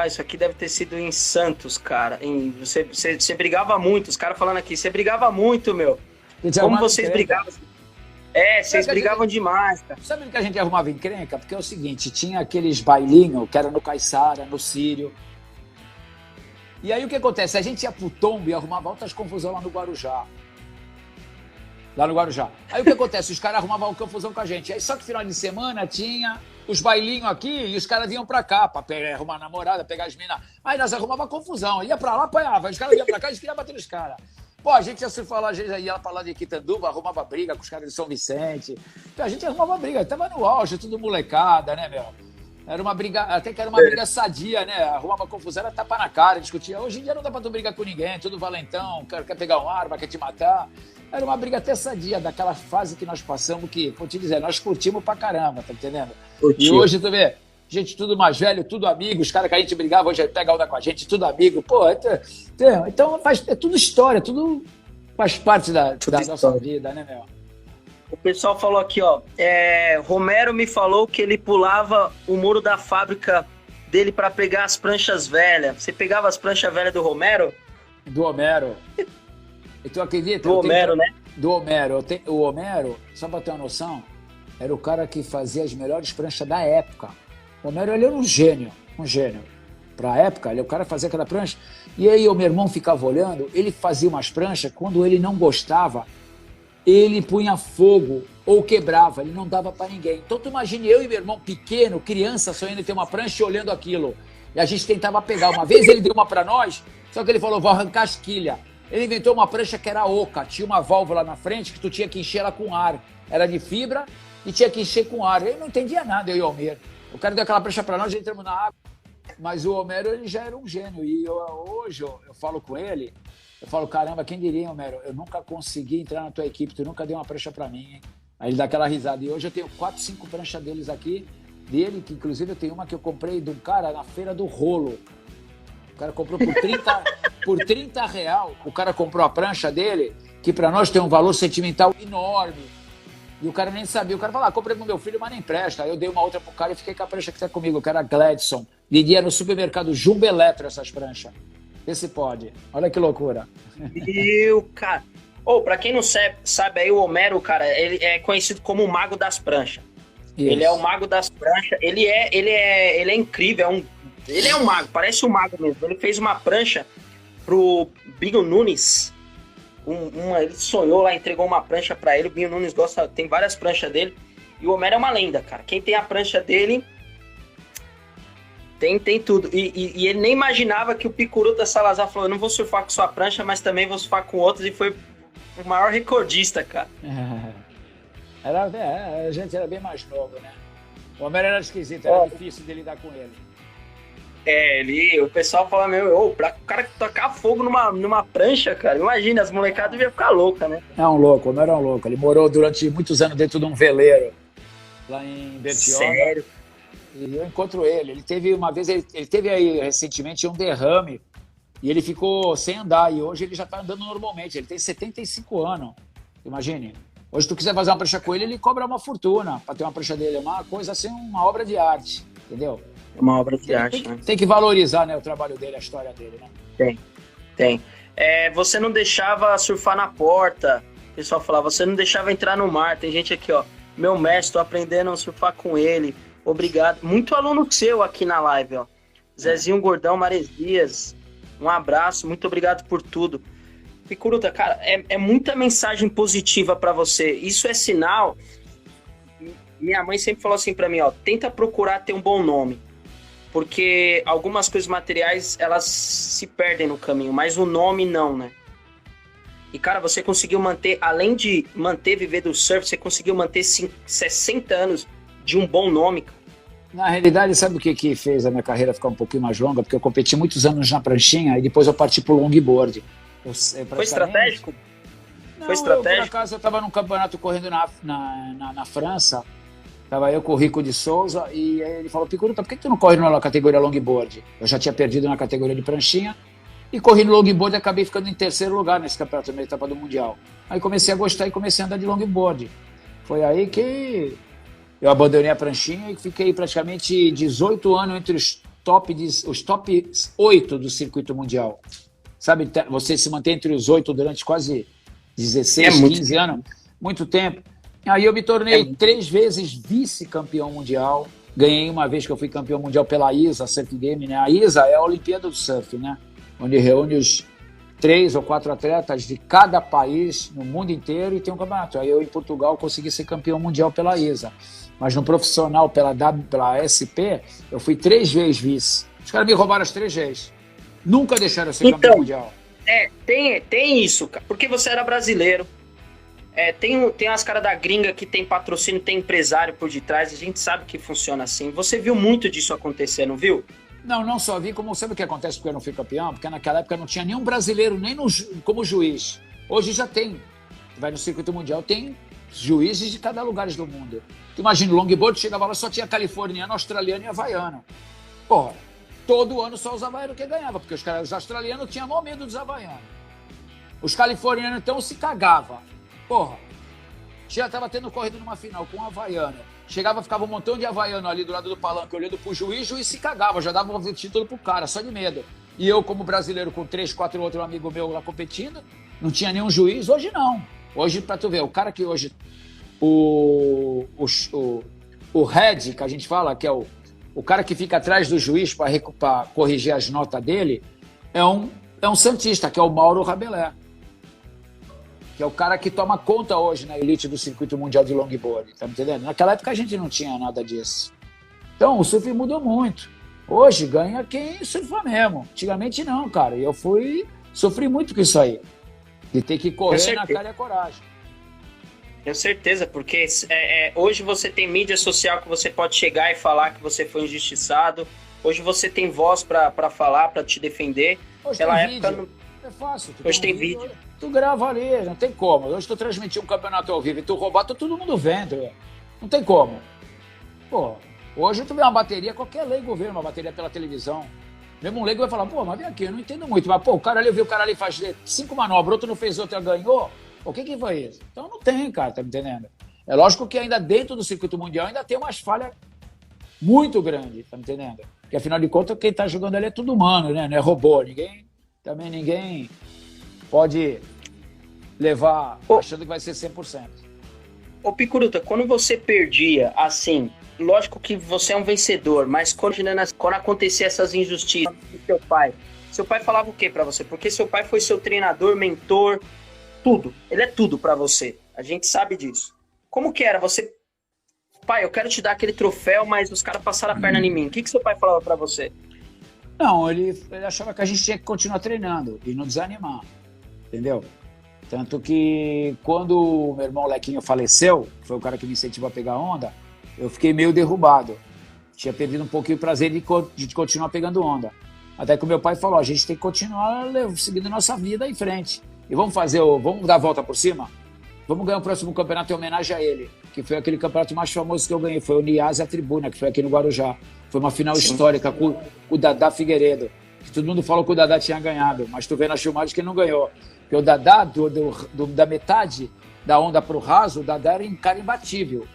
isso aqui deve ter sido em Santos, cara. Você brigava muito, os caras falando aqui. Você brigava muito, meu. Como vocês brigavam? Vocês brigavam demais, cara. Sabe o que a gente arrumava encrenca? Porque é o seguinte, tinha aqueles bailinhos que era no Caiçara, no Sírio. E aí o que acontece? A gente ia pro tombo e arrumava altas confusão lá no Guarujá. Aí o que acontece? Os caras arrumavam confusão com a gente. Aí só que final de semana tinha os bailinhos aqui e os caras vinham pra cá pra arrumar namorada, pegar as minas. Aí nós arrumava confusão. Ia pra lá, apanhava. Os caras iam pra cá e eles queriam bater nos caras. Pô, a gente ia surfar lá, a gente ia pra lá de Quitanduva, arrumava briga com os caras de São Vicente. Então a gente arrumava briga. Tava no auge, tudo molecada, né, meu? Era uma briga, até que era uma briga sadia, né? Arrumava confusão, era tapa na cara, discutia. Hoje em dia não dá pra tu brigar com ninguém, tudo valentão, o cara quer pegar uma arma, quer te matar. Era uma briga até sadia, daquela fase que nós passamos, que, vou te dizer, nós curtimos pra caramba, tá entendendo? E hoje, tu vê, gente tudo mais velho, tudo amigo, os caras que a gente brigava, hoje pega onda com a gente, tudo amigo. Pô, então é tudo história, tudo faz parte da nossa vida, né, meu? O pessoal falou aqui, ó, Romero me falou que ele pulava o muro da fábrica dele pra pegar as pranchas velhas. Você pegava as pranchas velhas do Romero? Do Homero. E tu acredita? Do Homero, né? Do Homero. O Homero, só pra ter uma noção, era o cara que fazia as melhores pranchas da época. O Homero, ele era um gênio. Pra época, o cara fazia aquela prancha. E aí o meu irmão ficava olhando, ele fazia umas pranchas, quando ele não gostava, ele punha fogo ou quebrava, ele não dava pra ninguém. Então tu imagine eu e meu irmão pequeno, criança, sonhando em ter uma prancha e olhando aquilo. E a gente tentava pegar. Uma vez ele deu uma pra nós, só que ele falou, vou arrancar as quilhas. Ele inventou uma prancha que era oca, tinha uma válvula na frente que tu tinha que encher ela com ar. Era de fibra e tinha que encher com ar. Eu não entendia nada, eu e o Homero. O cara deu aquela prancha pra nós, entramos na água. Mas o Homero, ele já era um gênio. E hoje eu falo com ele, eu falo, caramba, quem diria, Homero, eu nunca consegui entrar na tua equipe, tu nunca deu uma prancha pra mim, hein? Aí ele dá aquela risada. E hoje eu tenho 4, 5 pranchas deles aqui, que inclusive eu tenho uma que eu comprei de um cara na Feira do Rolo. O cara comprou por 30 real, o cara comprou a prancha dele, que pra nós tem um valor sentimental enorme. E o cara nem sabia. O cara falou, comprei pro meu filho, mas nem presta. Aí eu dei uma outra pro cara e fiquei com a prancha que tá comigo, que era Gladson. Vendia no supermercado Jumbo Eletro essas pranchas. Vê se pode. Olha que loucura. E o cara... pra quem não sabe aí, o Homero, cara, ele é conhecido como o mago das pranchas. Isso. Ele é o mago das pranchas. Ele é incrível, ele é um mago, parece um mago mesmo. Ele fez uma prancha pro Binho Nunes. Ele sonhou lá, entregou uma prancha pra ele. O Binho Nunes tem várias pranchas dele. E o Homero é uma lenda, cara. Quem tem a prancha dele tem tudo. E ele nem imaginava que o Picuruta Salazar falou: eu não vou surfar com sua prancha, mas também vou surfar com outros. E foi o maior recordista, cara. A gente era bem mais novo, né? O Homero era esquisito, era difícil de lidar com ele. O pessoal fala, pra o cara tocar fogo numa prancha, cara, imagina, as molecadas deviam ficar loucas, né? É um louco, o Homero é um louco. Ele morou durante muitos anos dentro de um veleiro, lá em Bertioga. Sério? E eu encontro ele. Ele teve uma vez, ele teve aí recentemente um derrame, e ele ficou sem andar, e hoje ele já tá andando normalmente. Ele tem 75 anos, imagine. Hoje, se tu quiser fazer uma prancha com ele, ele cobra uma fortuna pra ter uma prancha dele. É uma coisa assim, uma obra de arte, entendeu? Uma obra de arte, né? Tem que valorizar, né, o trabalho dele, a história dele, né? Tem. Você não deixava surfar na porta. O pessoal falava, você não deixava entrar no mar. Tem gente aqui, ó. meu mestre, tô aprendendo a surfar com ele. Obrigado. Muito aluno seu aqui na live, ó. Zezinho Gordão, Maresias, um abraço, muito obrigado por tudo. Picuruta, cara, é muita mensagem positiva para você. Isso é sinal. Minha mãe sempre falou assim para mim, ó, tenta procurar ter um bom nome, porque algumas coisas materiais, elas se perdem no caminho, mas o nome não, né? E, cara, você conseguiu manter, além de viver do surf, você conseguiu manter 60 anos de um bom nome, cara. Na realidade, sabe o que fez a minha carreira ficar um pouquinho mais longa? Porque eu competi muitos anos na pranchinha e depois eu parti pro longboard. Foi estratégico? Não, foi estratégico? Por acaso eu estava num campeonato correndo na França, estava eu com o Rico de Souza, e aí ele falou, Picuruta, por que tu não corre na categoria longboard? Eu já tinha perdido na categoria de pranchinha, e corri no longboard e acabei ficando em terceiro lugar nesse campeonato, na etapa do Mundial. Aí comecei a gostar e comecei a andar de longboard. Foi aí que eu abandonei a pranchinha e fiquei praticamente 18 anos entre os top 8 do circuito mundial. Sabe, você se mantém entre os 8 durante quase 16, 15 anos, muito tempo. Aí eu me tornei 3 vezes vice-campeão mundial. Ganhei uma vez que eu fui campeão mundial pela ISA, Surf Game, né? A ISA é a Olimpíada do Surf, né? Onde reúne os 3 ou 4 atletas de cada país no mundo inteiro e tem um campeonato. Aí eu, em Portugal, consegui ser campeão mundial pela ISA. Mas no profissional, pela SP, eu fui 3 vezes vice. Os caras me roubaram as 3 vezes. Nunca deixaram eu ser campeão mundial. Tem isso, cara. Porque você era brasileiro. Tem as caras da gringa que tem patrocínio, tem empresário por detrás. A gente sabe que funciona assim. Você viu muito disso acontecer, não viu? Não só vi, como sabe o que acontece porque eu não fui campeão? Porque naquela época não tinha nenhum brasileiro nem como juiz. Hoje já tem. Vai no circuito mundial, tem juízes de cada lugar do mundo. Tu imagina, o longboard chegava lá, só tinha californiano, australiano e havaiano. Porra, todo ano só os havaianos que ganhavam, porque os australianos tinham maior medo dos havaianos. Os californianos, então, se cagavam. Porra, já tava tendo corrida numa final com um havaiano. Chegava, ficava um montão de havaiano ali do lado do palanque, olhando pro juiz, o juiz se cagava, já dava o título pro cara, só de medo. E eu, como brasileiro, com 3, 4 outros amigos meus lá competindo, não tinha nenhum juiz, hoje não. Hoje, pra tu ver, o cara que hoje, o head, que a gente fala, que é o cara que fica atrás do juiz para corrigir as notas dele, é um santista, que é o Mauro Rabelais, que é o cara que toma conta hoje na elite do circuito mundial de longboard, tá me entendendo? Naquela época a gente não tinha nada disso. Então o surf mudou muito. Hoje ganha quem surfa mesmo. Antigamente não, cara. E eu sofri muito com isso aí. De ter que correr na cara e a coragem. Tenho certeza, porque hoje você tem mídia social que você pode chegar e falar que você foi injustiçado. Hoje você tem voz para falar, para te defender. Hoje tem vídeo. É fácil. Hoje tem vídeo. Tu grava ali, não tem como. Hoje tu transmitir um campeonato ao vivo e tu roubar, tá todo mundo vendo. Não tem como. Pô, hoje tu vê uma bateria, qualquer leigo vê uma bateria pela televisão. Mesmo um leigo vai falar, pô, mas vem aqui, eu não entendo muito. Mas, pô, o cara ali, eu vi o cara ali fazer 5 manobras, outro não fez outra, ganhou. O que foi isso? Então não tem, cara, tá me entendendo? É lógico que ainda dentro do circuito mundial ainda tem umas falhas muito grandes, tá me entendendo? Porque afinal de contas, quem tá jogando ali é tudo humano, né? Não é robô. Ninguém pode levar achando que vai ser 100%. Ô Picuruta, quando você perdia, assim, lógico que você é um vencedor, mas quando acontecia essas injustiças com seu pai falava o que pra você? Porque seu pai foi seu treinador, mentor, tudo. Ele é tudo pra você. A gente sabe disso. Como que era? Você, pai, eu quero te dar aquele troféu, mas os caras passaram a perna em mim. O que seu pai falava pra você? Não, ele achava que a gente tinha que continuar treinando e não desanimar, entendeu? Tanto que quando o meu irmão Lequinho faleceu, que foi o cara que me incentivou a pegar onda, eu fiquei meio derrubado. Tinha perdido um pouquinho o prazer de continuar pegando onda. Até que o meu pai falou, a gente tem que continuar seguindo nossa vida em frente. E vamos dar a volta por cima? Vamos ganhar o próximo campeonato em homenagem a ele, que foi aquele campeonato mais famoso que eu ganhei, foi o Niasa Tribuna, que foi aqui no Guarujá. Foi uma final histórica com o Dadá Figueiredo, que todo mundo falou que o Dadá tinha ganhado, mas tu vê na filmagem que ele não ganhou. Porque o Dadá, da metade da onda pro raso, o Dadá era um cara imbatível.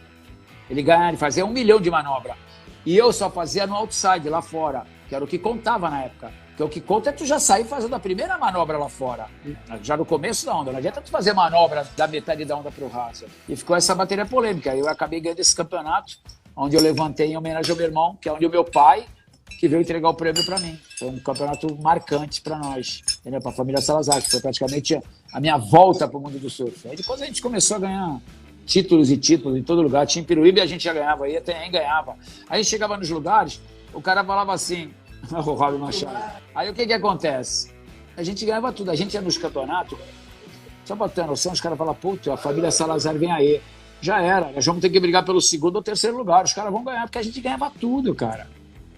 Ele fazia 1 milhão de manobra. E eu só fazia no outside, lá fora, que era o que contava na época. Porque o que conta é tu já sair fazendo a primeira manobra lá fora. Já no começo da onda. Não adianta tu fazer manobra da metade da onda pro raso. E ficou essa bateria polêmica. Aí eu acabei ganhando esse campeonato, onde eu levantei em homenagem ao meu irmão, que é onde o meu pai que veio entregar o prêmio para mim. Foi um campeonato marcante para nós, entendeu? Para a família Salazar, que foi praticamente a minha volta para o mundo do surf. Aí depois a gente começou a ganhar títulos e títulos em todo lugar. Tinha em Peruíbe, a gente já ganhava, aí até ganhava. Aí chegava nos lugares, o cara falava assim, o Rob Machado. Aí o que acontece? A gente ganhava tudo. A gente ia nos campeonatos, só para ter noção, os caras falavam, puta, a família Salazar vem aí. Já era, nós vamos ter que brigar pelo segundo ou terceiro lugar. Os caras vão ganhar, porque a gente ganhava tudo, cara.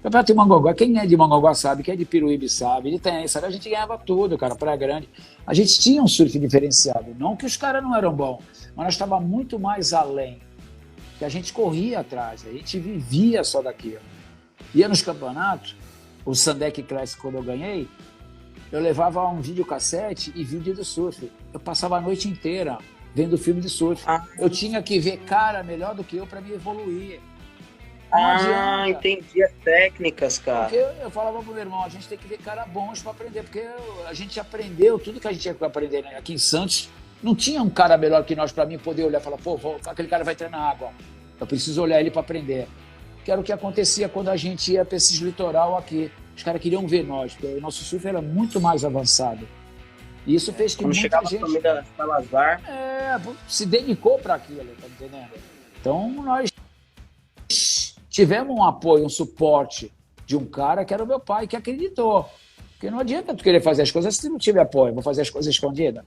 Campeonato de Mongaguá, quem é de Mongaguá sabe, quem é de Peruíbe sabe, de Tem, sabe, a gente ganhava tudo, cara, Praia Grande. A gente tinha um surf diferenciado, não que os caras não eram bons, mas nós estávamos muito mais além, que a gente corria atrás, a gente vivia só daquilo. Ia nos campeonatos, o Sandec Classic, quando eu ganhei, eu levava um videocassete e vídeo do surf. Eu passava a noite inteira vendo filme de surf. Eu tinha que ver cara melhor do que eu para me evoluir. Entendi as técnicas, cara. Porque eu falava pro meu irmão, a gente tem que ver cara bons para aprender, porque a gente aprendeu tudo que a gente tinha que aprender, né? Aqui em Santos. Não tinha um cara melhor que nós para mim poder olhar e falar, pô, aquele cara vai treinar água. Eu preciso olhar ele para aprender. Que era o que acontecia quando a gente ia para esses litoral aqui. Os caras queriam ver nós, porque o nosso surf era muito mais avançado. E isso fez que quando muita gente... Quando chegava a família Salazar... se dedicou para aquilo, tá entendendo? Então, nós tivemos um apoio, um suporte de um cara que era o meu pai, que acreditou. Porque não adianta tu querer fazer as coisas se não tiver apoio. Vou fazer as coisas escondidas.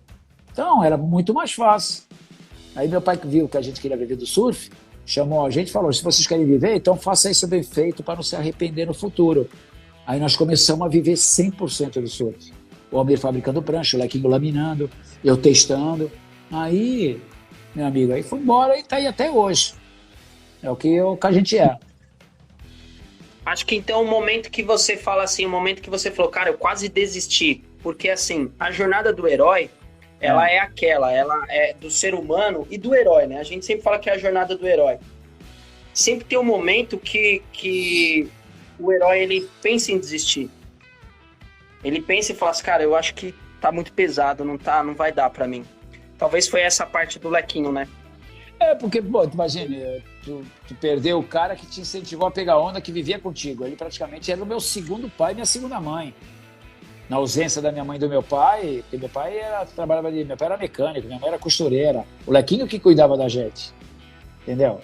Então, era muito mais fácil. Aí meu pai viu que a gente queria viver do surf, chamou a gente e falou, se vocês querem viver, então faça isso bem feito para não se arrepender no futuro. Aí nós começamos a viver 100% do surf. O Almir fabricando prancha, o Lequinho laminando, eu testando. Aí, meu amigo, aí foi embora e tá aí até hoje. É o que a gente é. Acho que então o momento que você fala assim, o momento que você falou, cara, eu quase desisti. Porque assim, a jornada do herói, ela ela é do ser humano e do herói, né? A gente sempre fala que é a jornada do herói. Sempre tem um momento que o herói, ele pensa em desistir. Ele pensa e fala assim, cara, eu acho que tá muito pesado, não vai dar pra mim. Talvez foi essa parte do Lequinho, né? Porque, pô, imagina, tu perdeu o cara que te incentivou a pegar onda, que vivia contigo. Ele praticamente era o meu segundo pai e minha segunda mãe. Na ausência da minha mãe e do meu pai, porque meu pai meu pai era mecânico, minha mãe era costureira. O Lequinho que cuidava da gente, entendeu?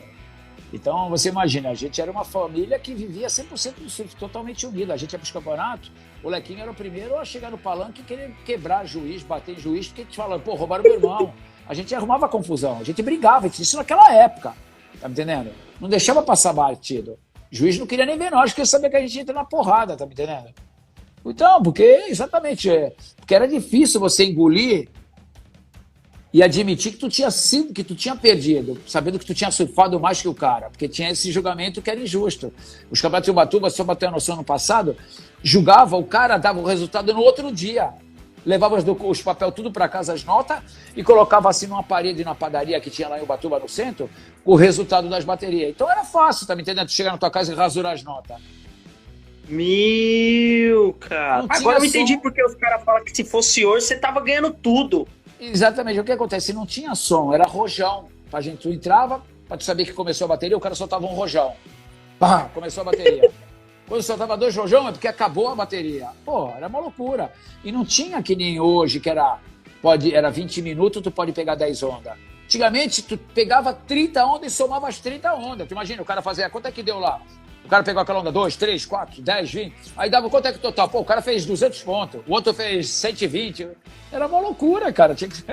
Então, você imagina, a gente era uma família que vivia 100% do surf, totalmente unida. A gente ia para os campeonatos, o Lequinho era o primeiro a chegar no palanque e querer quebrar juiz, bater em juiz, porque a gente falava, pô, roubaram meu irmão. A gente arrumava confusão, a gente brigava, isso naquela época, tá me entendendo? Não deixava passar batido. O juiz não queria nem ver nós, porque sabia que a gente entra na porrada, tá me entendendo? Então, porque porque era difícil você engolir e admitir que tu tinha perdido, sabendo que tu tinha surfado mais que o cara, porque tinha esse julgamento que era injusto. Os campeonatos de Ubatuba, só para ter uma noção, no passado, julgava, o cara dava o resultado no outro dia. Levava os papéis tudo para casa, as notas, e colocava assim numa parede na padaria que tinha lá em Ubatuba, no centro, o resultado das baterias. Então era fácil, tá me entendendo? Tu chegar na tua casa e rasurar as notas. Cara. Agora eu entendi porque os caras falam que se fosse hoje, você tava ganhando tudo. Exatamente. O que acontece? Não tinha som, era rojão. A gente, tu entrava, pra tu saber que começou a bateria, o cara soltava um rojão. Pá, começou a bateria. Quando soltava 2 rojão, é porque acabou a bateria. Pô, era uma loucura. E não tinha que nem hoje, que era 20 minutos, tu pode pegar 10 ondas. Antigamente, tu pegava 30 ondas e somava as 30 ondas. Tu imagina, o cara fazia, quanto é que deu lá? O cara pegou aquela onda 2, 3, 4, 10, 20. Aí dava quanto é que total? Pô, o cara fez 200 pontos. O outro fez 120. Era uma loucura, cara. Tinha que...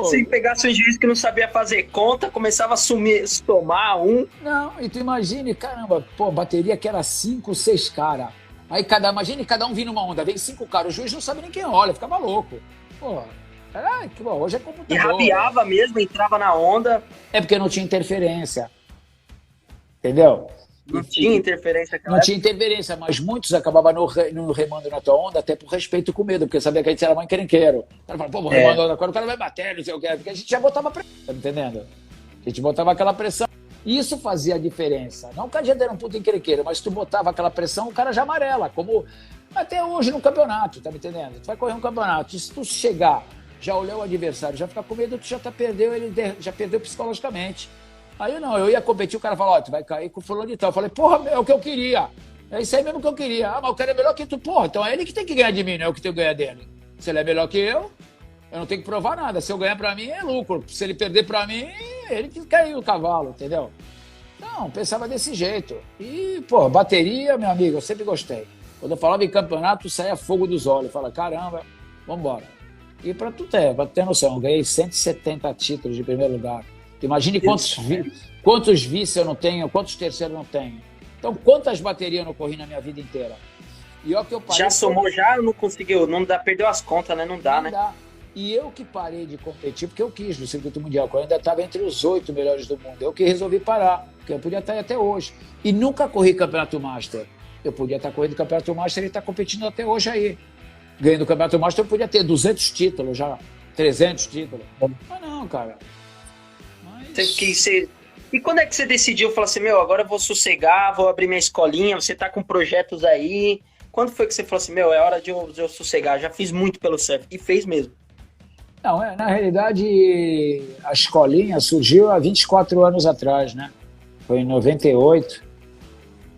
Se pegasse um juiz que não sabia fazer conta, começava a somar um. Não, e tu imagine, caramba, pô, bateria que era 5, 6 caras. Aí imagine cada um vindo numa onda, vem 5 caras. O juiz não sabe nem quem olha, ficava louco. Pô, hoje é computador. E rabiava mesmo, entrava na onda. É porque não tinha interferência. Entendeu? Não tinha interferência, cara. Não tinha interferência, mas muitos acabavam no remando na tua onda, até por respeito com medo, porque sabia que a gente era mãe querenqueiro. O cara falava, pô, vou remando agora, o cara vai bater, não sei o que, porque a gente já botava pressão, tá entendendo? A gente botava aquela pressão. E isso fazia a diferença. Não que a gente era um puto encrenqueiro, mas tu botava aquela pressão, o cara já amarela, como até hoje no campeonato, tá me entendendo? Tu vai correr um campeonato, e se tu chegar, já olhar o adversário, já ficar com medo, tu já perdeu, ele já perdeu psicologicamente. Aí não, eu ia competir, o cara falou, tu vai cair com o fulano de tal. Eu falei, porra, é o que eu queria. É isso aí mesmo que eu queria. Ah, mas o cara é melhor que tu. Porra, então é ele que tem que ganhar de mim, não é eu que tenho que ganhar dele. Se ele é melhor que eu não tenho que provar nada. Se eu ganhar pra mim, é lucro. Se ele perder pra mim, ele que caiu o cavalo, entendeu? Não, pensava desse jeito. E, pô, bateria, meu amigo, eu sempre gostei. Quando eu falava em campeonato, saía fogo dos olhos. Fala, caramba, vambora. E pra ter noção, eu ganhei 170 títulos de primeiro lugar. Imagine quantos vice eu não tenho, quantos terceiros eu não tenho. Então, quantas baterias eu não corri na minha vida inteira? E ó que eu parei. Já somou, já não conseguiu, não dá, perdeu as contas, né? Não dá, né? Dá. E eu que parei de competir, porque eu quis no circuito mundial, quando eu ainda estava entre os 8 melhores do mundo. Eu que resolvi parar, porque eu podia estar aí até hoje. E nunca corri campeonato master. Eu podia estar correndo campeonato master e estar competindo até hoje aí. Ganhando o campeonato master, eu podia ter 200 títulos já, 300 títulos. Mas não, cara. E quando é que você decidiu, falou assim, meu, agora eu vou sossegar, vou abrir minha escolinha, você tá com projetos aí. Quando foi que você falou assim, meu, é hora de eu sossegar, já fiz muito pelo surf, e fez mesmo? Não, na realidade, a escolinha surgiu há 24 anos atrás, né? Foi em 98,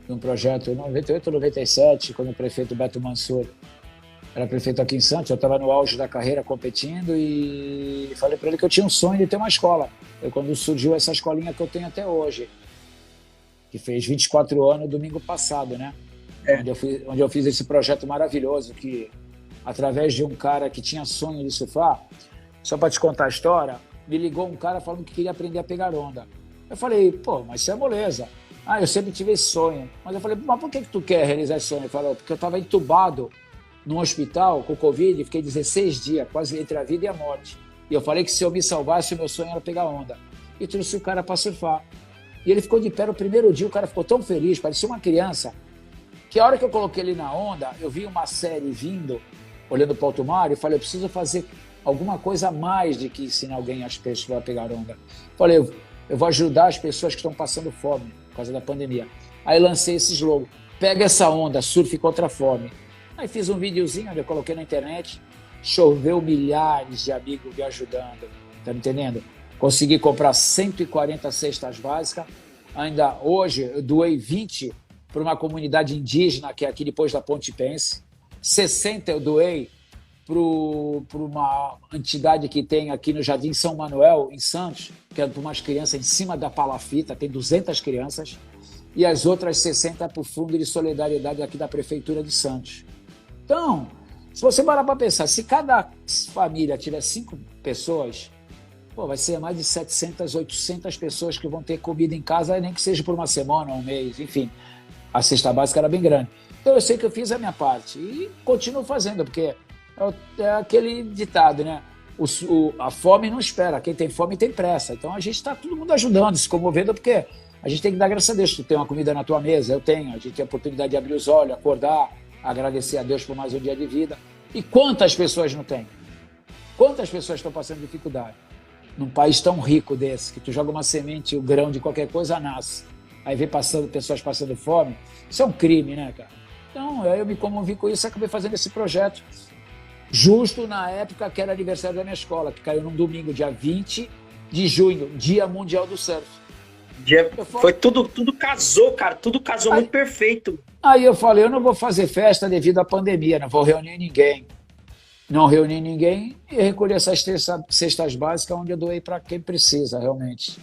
um projeto, 98 ou 97, quando o prefeito Beto Mansur era prefeito aqui em Santos. Eu estava no auge da carreira competindo e falei para ele que eu tinha um sonho de ter uma escola. Foi quando surgiu essa escolinha que eu tenho até hoje, que fez 24 anos domingo passado, né? Onde eu fiz esse projeto maravilhoso, que através de um cara que tinha sonho de surfar, só para te contar a história, me ligou um cara falando que queria aprender a pegar onda. Eu falei, pô, mas isso é moleza. Ah, eu sempre tive esse sonho. Mas eu falei, mas por que tu quer realizar esse sonho? Ele falou, porque eu estava entubado num hospital com Covid, fiquei 16 dias, quase entre a vida e a morte. E eu falei que se eu me salvasse, o meu sonho era pegar onda. E trouxe o cara para surfar. E ele ficou de pé no primeiro dia, o cara ficou tão feliz, parecia uma criança, que a hora que eu coloquei ele na onda, eu vi uma série vindo, olhando para o alto mar, e falei, eu preciso fazer alguma coisa a mais de que ensinar alguém as pessoas a pegar onda. Falei, eu vou ajudar as pessoas que estão passando fome por causa da pandemia. Aí lancei esse slogan, pega essa onda, surfe contra a fome. Aí fiz um videozinho onde eu coloquei na internet, choveu milhares de amigos me ajudando, tá me entendendo? Consegui comprar 140 cestas básicas, ainda hoje eu doei 20 para uma comunidade indígena que é aqui depois da Ponte Pense, 60 eu doei para uma entidade que tem aqui no Jardim São Manuel, em Santos, que é para umas crianças em cima da palafita, tem 200 crianças, e as outras 60 para o Fundo de Solidariedade aqui da Prefeitura de Santos. Então, se você parar para pensar, se cada família tiver 5 pessoas, pô, vai ser mais de 700, 800 pessoas que vão ter comida em casa, nem que seja por uma semana ou um mês, enfim. A cesta básica era bem grande. Então eu sei que eu fiz a minha parte e continuo fazendo, porque é aquele ditado, né? A fome não espera, quem tem fome tem pressa. Então a gente está todo mundo ajudando, se comovendo, porque a gente tem que dar graças a Deus. Tu tem uma comida na tua mesa, eu tenho, a gente tem a oportunidade de abrir os olhos, acordar, agradecer a Deus por mais um dia de vida. E quantas pessoas não tem? Quantas pessoas estão passando dificuldade? Num país tão rico desse, que tu joga uma semente, o grão de qualquer coisa nasce. Aí vê pessoas passando fome. Isso é um crime, né, cara? Então, eu me comovi com isso e acabei fazendo esse projeto justo na época que era aniversário da minha escola, que caiu num domingo, dia 20 de junho, Dia Mundial do Surf. Foi tudo casou, cara. Tudo casou muito perfeito. Aí eu falei, eu não vou fazer festa devido à pandemia, não vou reunir ninguém. Não reuni ninguém e recolhi essas cestas básicas onde eu doei para quem precisa, realmente.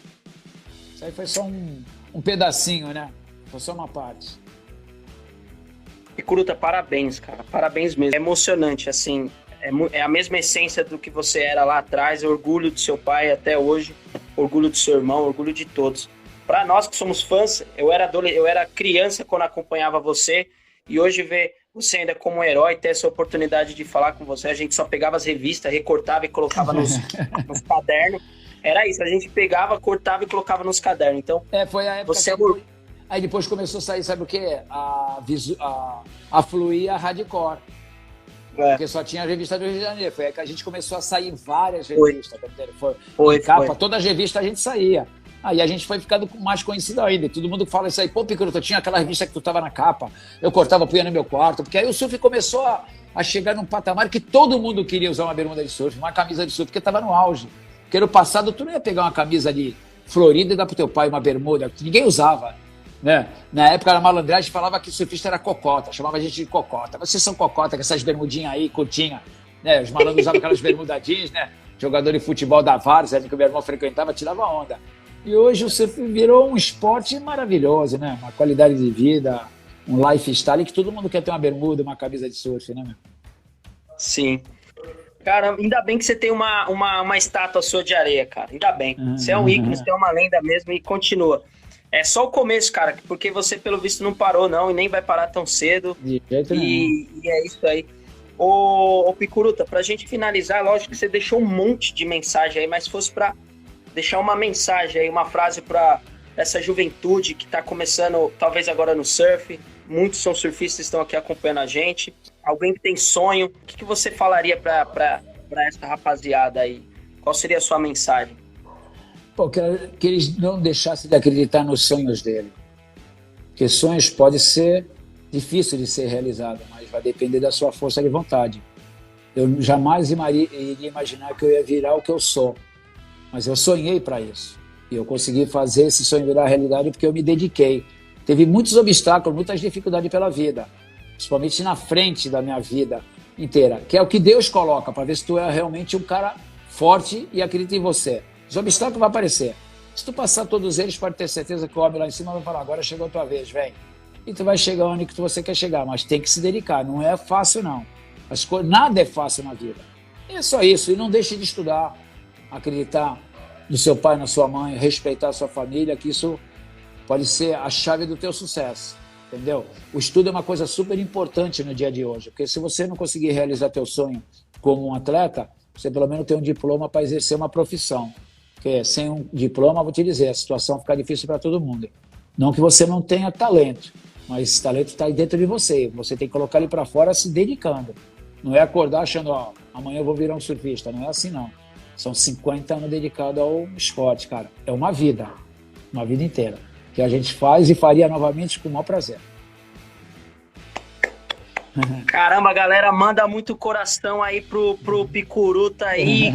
Isso aí foi só um pedacinho, né? Foi só uma parte. E Kuruta, parabéns, cara. Parabéns mesmo. É emocionante, assim. É a mesma essência do que você era lá atrás. Orgulho do seu pai até hoje. Orgulho do seu irmão. Orgulho de todos. Para nós que somos fãs, eu era criança quando acompanhava você. E hoje ver você ainda como um herói, ter essa oportunidade de falar com você. A gente só pegava as revistas, recortava e colocava nos cadernos. Era isso. A gente pegava, cortava e colocava nos cadernos. Então, foi a época você Aí depois começou a sair, sabe o quê? A Fluir Hardcore. Porque só tinha a revista do Rio de Janeiro. Foi aí que a gente começou a sair várias revistas. Foi. Capa, todas as revistas a gente saía. Aí a gente foi ficando mais conhecido ainda. Todo mundo fala isso aí. Pô, Picuruta, tinha aquela revista que tu tava na capa. Eu cortava punha no meu quarto. Porque aí o surf começou a chegar num patamar que todo mundo queria usar uma bermuda de surf, uma camisa de surf, porque tava no auge. Porque no passado tu não ia pegar uma camisa de florida e dar pro teu pai uma bermuda, que ninguém usava. Né? Na época a malandragem falava que o surfista era cocota, chamava a gente de cocota. Vocês são cocota com essas bermudinhas aí, curtinha. Né? Os malandros usavam aquelas bermudas jeans, né? Jogador de futebol da Várzea, que o meu irmão frequentava, tirava onda. E hoje o surf virou um esporte maravilhoso, né? Uma qualidade de vida, um lifestyle que todo mundo quer ter uma bermuda, uma camisa de surf, né, meu? Sim. Cara, ainda bem que você tem uma estátua sua de areia, cara. Ainda bem. Você é um ícone, você é uma lenda mesmo e continua. É só o começo, cara, porque você, pelo visto, não parou, não, e nem vai parar tão cedo. De jeito nenhum. E é isso aí. Ô, Picuruta, pra gente finalizar, lógico que você deixou um monte de mensagem aí, mas se fosse pra deixar uma mensagem aí, uma frase pra essa juventude que tá começando, talvez agora no surf, muitos são surfistas, estão aqui acompanhando a gente, alguém que tem sonho, o que você falaria pra essa rapaziada aí? Qual seria a sua mensagem? Pô, que eles não deixassem de acreditar nos sonhos dele. Porque sonhos podem ser difíceis de ser realizados, mas vai depender da sua força de vontade. Eu jamais iria imaginar que eu ia virar o que eu sou, mas eu sonhei para isso. E eu consegui fazer esse sonho virar realidade porque eu me dediquei. Teve muitos obstáculos, muitas dificuldades pela vida, principalmente na frente da minha vida inteira, que é o que Deus coloca para ver se tu é realmente um cara forte e acredita em você. Os obstáculos vão aparecer. Se tu passar todos eles, pode ter certeza que o homem lá em cima vai falar, agora chegou a tua vez, vem. E tu vai chegar onde que você quer chegar, mas tem que se dedicar, não é fácil não. Nada é fácil na vida. É só isso, e não deixe de estudar, acreditar no seu pai, na sua mãe, respeitar a sua família, que isso pode ser a chave do teu sucesso, entendeu? O estudo é uma coisa super importante no dia de hoje, porque se você não conseguir realizar teu sonho como um atleta, você pelo menos tem um diploma para exercer uma profissão. Porque sem um diploma, vou te dizer, a situação fica difícil para todo mundo. Não que você não tenha talento, mas esse talento está aí dentro de você. Você tem que colocar ele para fora se dedicando. Não é acordar achando, ó, amanhã eu vou virar um surfista. Não é assim, não. São 50 anos dedicados ao esporte, cara. É uma vida inteira, que a gente faz e faria novamente com o maior prazer. Caramba, galera, manda muito coração aí pro Picuruta aí.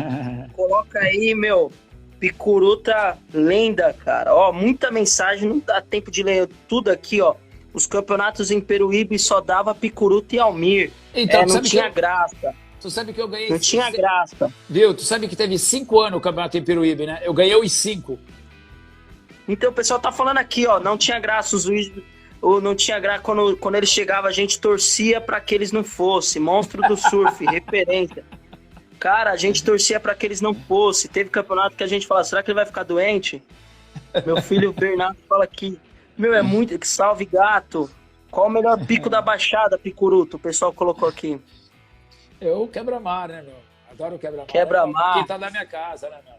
Coloca aí, meu, Picuruta lenda, cara. Ó, muita mensagem, não dá tempo de ler tudo aqui, ó. Os campeonatos em Peruíbe só dava Picuruta e Almir. Então, não tinha graça. Tu sabe que eu ganhei... Não tinha graça. Viu? Tu sabe que teve 5 anos o campeonato em Peruíbe, né? Eu ganhei os 5. Então o pessoal tá falando aqui, ó, não tinha graça, os juízes... Não tinha graça, quando ele chegava, a gente torcia pra que eles não fossem. Monstro do surf, referência. Cara, a gente torcia pra que eles não fossem. Teve campeonato que a gente fala, será que ele vai ficar doente? Meu filho Bernardo fala aqui, meu, é muito... Que salve, gato. Qual o melhor pico da Baixada, Picuruta? O pessoal colocou aqui. Eu quebra-mar, né, meu? Adoro quebra-mar. Quebra-mar. Aqui tá na minha casa, né, meu?